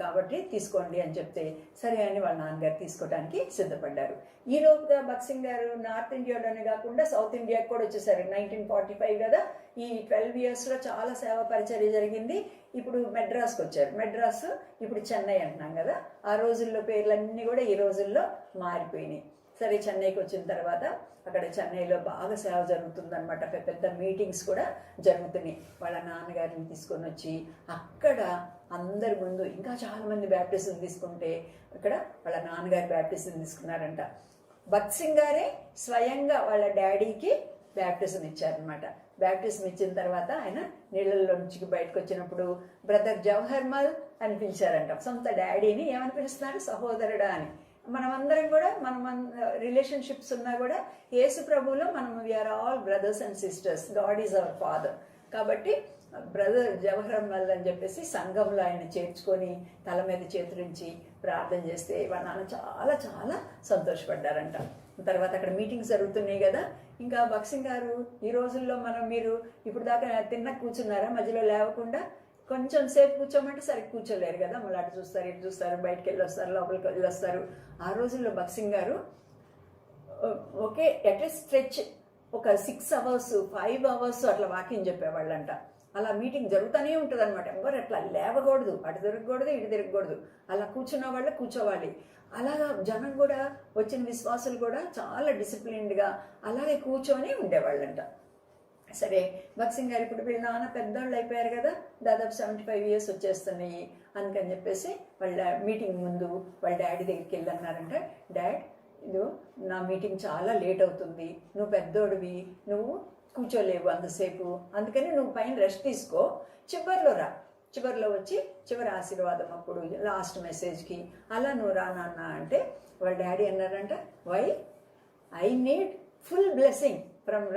కాబట్టి తీసుకోండి అని చెప్తే సరే అని వాళ్ళ నాన్నగారు తీసుకోవడానికి సిద్ధపడ్డారు. ఈలోపుగా భగత్ సింగ్ గారు నార్త్ ఇండియాలోనే కాకుండా సౌత్ ఇండియాకి కూడా వచ్చేసారు. 1945 కదా, ఈ 12 yearsలో చాలా సేవా పరిచర్య జరిగింది. ఇప్పుడు మెడ్రాస్కి వచ్చారు. మెడ్రాస్ ఇప్పుడు చెన్నై అంటున్నాం కదా, ఆ రోజుల్లో పేర్లన్నీ కూడా ఈ రోజుల్లో మారిపోయినాయి. సరే చెన్నైకి వచ్చిన తర్వాత అక్కడ చెన్నైలో బాగా సేవ జరుగుతుందన్నమాట. పెద్ద మీటింగ్స్ కూడా జరుగుతున్నాయి. వాళ్ళ నాన్నగారిని తీసుకొని వచ్చి అక్కడ అందరి ముందు ఇంకా చాలామంది బ్యాప్టిజం తీసుకుంటే అక్కడ వాళ్ళ నాన్నగారు బ్యాప్టిజం తీసుకున్నారంట. భగత్ సింగ్ గారే స్వయంగా వాళ్ళ డాడీకి బ్యాప్టిజం ఇచ్చారనమాట. బ్యాప్టిజం ఇచ్చిన తర్వాత ఆయన నీళ్ళల్లో నుంచి బయటకు వచ్చినప్పుడు బ్రదర్ జవహర్మల్ అని పిలిచారంట. సొంత డాడీని ఏమని పిలుస్తున్నారు? సహోదరుడా అని. మనమందరం కూడా మన రిలేషన్షిప్స్ ఉన్నా కూడా యేసు ప్రభువులో మనం we're all brothers and sisters, God is our father. కాబట్టి బ్రదర్ జవహర్మల్ అని చెప్పేసి సంఘంలో ఆయన చేర్చుకొని తల మీద చేతులుంచి ప్రార్థన చేస్తే వాళ్ళ నాన్న చాలా చాలా సంతోషపడ్డారంట. తర్వాత అక్కడ మీటింగ్స్ జరుగుతున్నాయి కదా, ఇంకా భగత్ సింగ్ గారు ఈ రోజుల్లో మీరు ఇప్పుడు దాకా తిన్న కూర్చున్నారా, మధ్యలో లేవకుండా కొంచెం సేపు కూర్చోమంటే సరే కూర్చోలేరు కదా, మళ్ళీ అటు చూస్తారు ఇటు చూస్తారు, బయటకు వెళ్ళి వస్తారు, లోపలికి వెళ్ళి వస్తారు. ఆ రోజుల్లో భగత్ సింగ్ గారు ఒకే ఎట్ ఏ స్ట్రెచ్ ఒక 6 hours 5 hours అట్లా వాకింగ్ చెప్పేవాళ్ళంట. అలా మీటింగ్ జరుగుతూనే ఉంటుంది అనమాట. ఎవరు అట్లా లేవకూడదు, అటు తిరగకూడదు ఇటు తిరగకూడదు, అలా కూర్చున్న వాళ్ళు కూర్చోవాలి. అలాగా జనం కూడా వచ్చిన విశ్వాసులు కూడా చాలా డిసిప్లిన్డ్గా అలాగే కూర్చొని ఉండేవాళ్ళంట. సరే భగత్ సింగ్ గారు ఇప్పుడు వీళ్ళ నాన్న పెద్దవాళ్ళు అయిపోయారు కదా, దాదాపు 75 years వచ్చేస్తున్నాయి. అందుకని చెప్పేసి వాళ్ళ మీటింగ్ ముందు వాళ్ళ డాడీ దగ్గరికి వెళ్ళి అన్నారంట, డాడ్ ఇదో నా మీటింగ్ చాలా లేట్ అవుతుంది, నువ్వు పెద్దోడివి, నువ్వు కూర్చోలేవు అంతసేపు, అందుకని నువ్వు పైన రెస్ట్ తీసుకో, చివరిలో రా, చివరిలో వచ్చి చివరి ఆశీర్వాదం అప్పుడు లాస్ట్ మెసేజ్కి అలా నువ్వు రా నాన్న అంటే వాళ్ళ డాడీ అన్నారంట, why I need full blessing from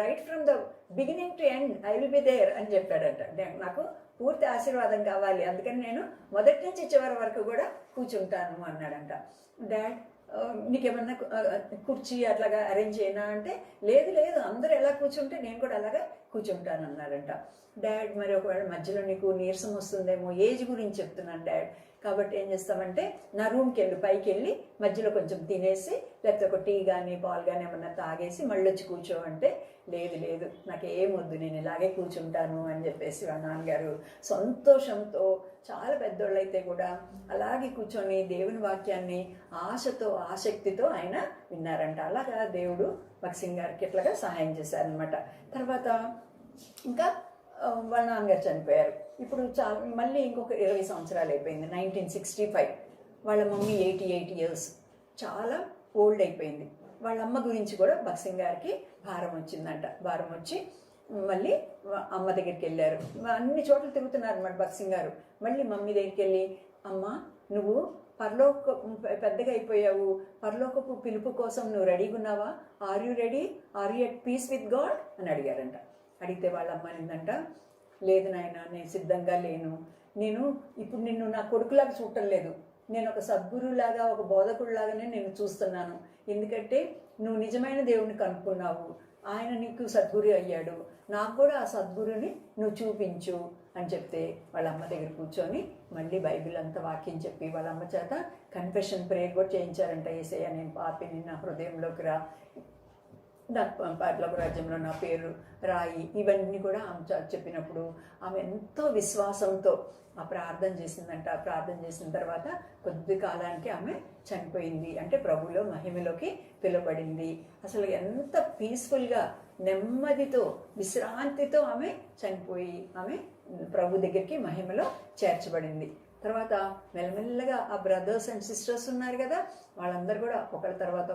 the beginning to end I will be there అని చెప్పాడంట. నాకు పూర్తి ఆశీర్వాదం కావాలి, అందుకని నేను మొదటి నుంచి చివరి వరకు కూడా కూర్చుంటాను అన్నాడంట. డాడ్ నీకేమన్నా కుర్చీ అట్లాగా అరేంజ్ చేయనా అంటే లేదు లేదు అందరూ ఎలా కూర్చుంటే నేను కూడా అలాగా కూర్చుంటాను అన్నారంట. డాడ్ మరి ఒకవేళ మధ్యలో నీకు నీరసం వస్తుందేమో, ఏజ్ గురించి చెప్తున్నాను డాడ్, కాబట్టి ఏం చేస్తామంటే నా రూమ్కి వెళ్ళి పైకి వెళ్ళి మధ్యలో కొంచెం తినేసి లేకపోతే ఒక టీ కానీ పాలు కానీ ఏమన్నా తాగేసి మళ్ళీ వచ్చి కూర్చో అంటే లేదు లేదు నాకు ఏమొద్దు నేను ఇలాగే కూర్చుంటాను అని చెప్పేసి వాళ్ళ నాన్నగారు సంతోషంతో చాలా పెద్దోళ్ళు అయితే కూడా అలాగే కూర్చొని దేవుని వాక్యాన్ని ఆశతో ఆసక్తితో ఆయన విన్నారంట. అలాగా దేవుడు భగత్ సింగ్ గారికి ఇట్లాగా సహాయం చేశారనమాట. తర్వాత ఇంకా వాళ్ళ నాన్నగారు చనిపోయారు. ఇప్పుడు మళ్ళీ ఇంకొక 20 సంవత్సరాలు అయిపోయింది. 1965 వాళ్ళ మమ్మీ 88 years, చాలా ఓల్డ్ అయిపోయింది. వాళ్ళ అమ్మ గురించి కూడా భగత్ సింగ్ గారికి భారం వచ్చిందంట. భారం వచ్చి మళ్ళీ అమ్మ దగ్గరికి వెళ్ళారు. అన్ని చోట్ల తిరుగుతున్నారు అన్నమాట భగత్ సింగ్ గారు. మళ్ళీ మమ్మీ దగ్గరికి వెళ్ళి అమ్మ నువ్వు పరలోక పెద్దగా అయిపోయావు, పరలోకపు పిలుపు కోసం నువ్వు రెడీగా ఉన్నావా, are you ready, are you at peace with God అని అడిగారంట. అడిగితే వాళ్ళ అమ్మ ఏంటంట, లేదు నాయన నేను సిద్ధంగా లేను, నేను ఇప్పుడు నిన్ను నా కొడుకులాగా చూడటం లేదు, నేను ఒక సద్గురులాగా ఒక బోధకుడిలాగానే నేను చూస్తున్నాను, ఎందుకంటే నువ్వు నిజమైన దేవుడిని కనుక్కున్నావు, ఆయన నీకు సద్గురు అయ్యాడు, నాకు కూడా ఆ సద్గురుని నువ్వు చూపించు అని చెప్తే వాళ్ళ అమ్మ దగ్గర కూర్చొని మళ్ళీ బైబిల్ అంతా వాక్యం చెప్పి వాళ్ళ అమ్మ చేత కన్ఫెషన్ ప్రేయర్ కూడా చేయించారంట. యేసయ్య నేను పాపిని, నా హృదయంలోకి రా, నా పరలోక రాజ్యంలో నా పేరు రాయి, ఇవన్నీ కూడా ఆమె చెప్పినప్పుడు ఆమె ఎంతో విశ్వాసంతో ఆ ప్రార్థన చేసిందంట. ప్రార్థన చేసిన తర్వాత కొద్ది కాలానికి ఆమె చనిపోయింది. అంటే ప్రభులో మహిమలోకి పిలువబడింది. అసలు ఎంత పీస్ఫుల్గా నెమ్మదితో విశ్రాంతితో ఆమె చనిపోయి ఆమె ప్రభు దగ్గరికి మహిమలో చేర్చబడింది. తర్వాత మెల్లమెల్లగా ఆ బ్రదర్స్ అండ్ సిస్టర్స్ ఉన్నారు కదా, వాళ్ళందరూ కూడా ఒకళ్ళ తర్వాత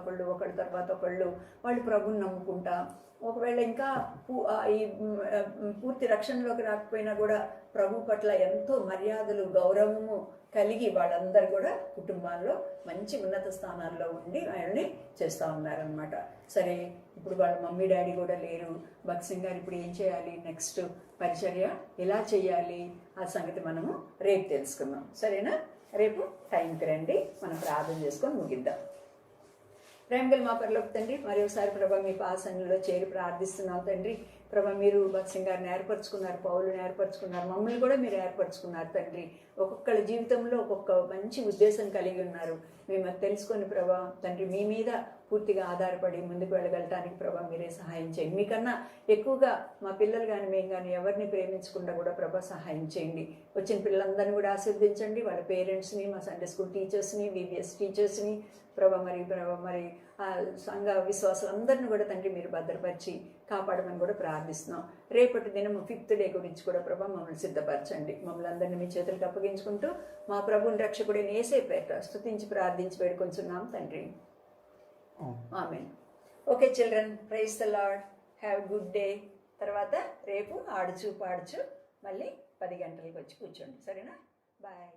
ఒకళ్ళు వాళ్ళు ప్రభుని నమ్ముకుంటా, ఒకవేళ ఇంకా ఈ పూర్తి రక్షణలోకి రాకపోయినా కూడా ప్రభు పట్ల ఎంతో మర్యాదలు గౌరవము కలిగి వాళ్ళందరూ కూడా కుటుంబాల్లో మంచి ఉన్నత స్థానాల్లో ఉండి ఆయన్ని చేస్తూ ఉన్నారనమాట. సరే ఇప్పుడు వాళ్ళ మమ్మీ డాడీ కూడా లేరు. భగత్ సింగ్ గారు ఇప్పుడు ఏం చేయాలి, నెక్స్ట్ పరిచర్య ఎలా చేయాలి ఆ సంగతి మనము రేపు తెలుసుకుందాం. సరేనా? రేపు టైంకి రండి, మనం ప్రార్థన చేసుకొని ముగిద్దాం. ప్రేమగల మా పరలోక తండ్రి మరోసారి ప్రభా మీ పాసనలో చేరి ప్రార్థిస్తున్నాం తండ్రి. ప్రభా మీరు భక్సింగ్ గారిని ఏర్పరచుకున్నారు, పౌలుని ఏర్పరచుకున్నారు, మమ్మల్ని కూడా మీరు ఏర్పరచుకున్నారు తండ్రి. ఒక్కొక్కళ్ళ జీవితంలో ఒక్కొక్క మంచి ఉద్దేశం కలిగి ఉన్నారు. మేము అది తెలుసుకొని ప్రభా తండ్రి మీ మీద పూర్తిగా ఆధారపడి ముందుకు వెళ్ళగలటానికి ప్రభా మీరే సహాయం చేయండి. మీకన్నా ఎక్కువగా మా పిల్లలు కానీ మేము కానీ ఎవరిని ప్రేమించకుండా కూడా ప్రభా సహాయం చేయండి. వచ్చిన పిల్లలందరినీ కూడా ఆశీర్వదించండి. వాళ్ళ పేరెంట్స్ని, మా సండే స్కూల్ టీచర్స్ని, VBS టీచర్స్ని ప్రభా మరి సంఘ విశ్వాసులందరినీ కూడా తండ్రి మీరు భద్రపరిచి కాపాడమని కూడా ప్రార్థిస్తున్నాం. రేపటి దినం 5th డే గురించి కూడా ప్రభా మమ్మల్ని సిద్ధపరచండి. మమ్మల్ని అందరినీ మీ చేతులకు అప్పగించుకుంటూ మా ప్రభుని రక్షకుడిని యేసే పేట స్తుతించి ప్రార్థించి వేడుకొంచున్నాం తండ్రి. Amen. Okay children, praise the Lord, have good day. తర్వాత రేపు ఆడుచు పాడుచు మళ్ళీ 10 గంటలకు వచ్చి కూర్చోండి, సరేనా? బాయ్.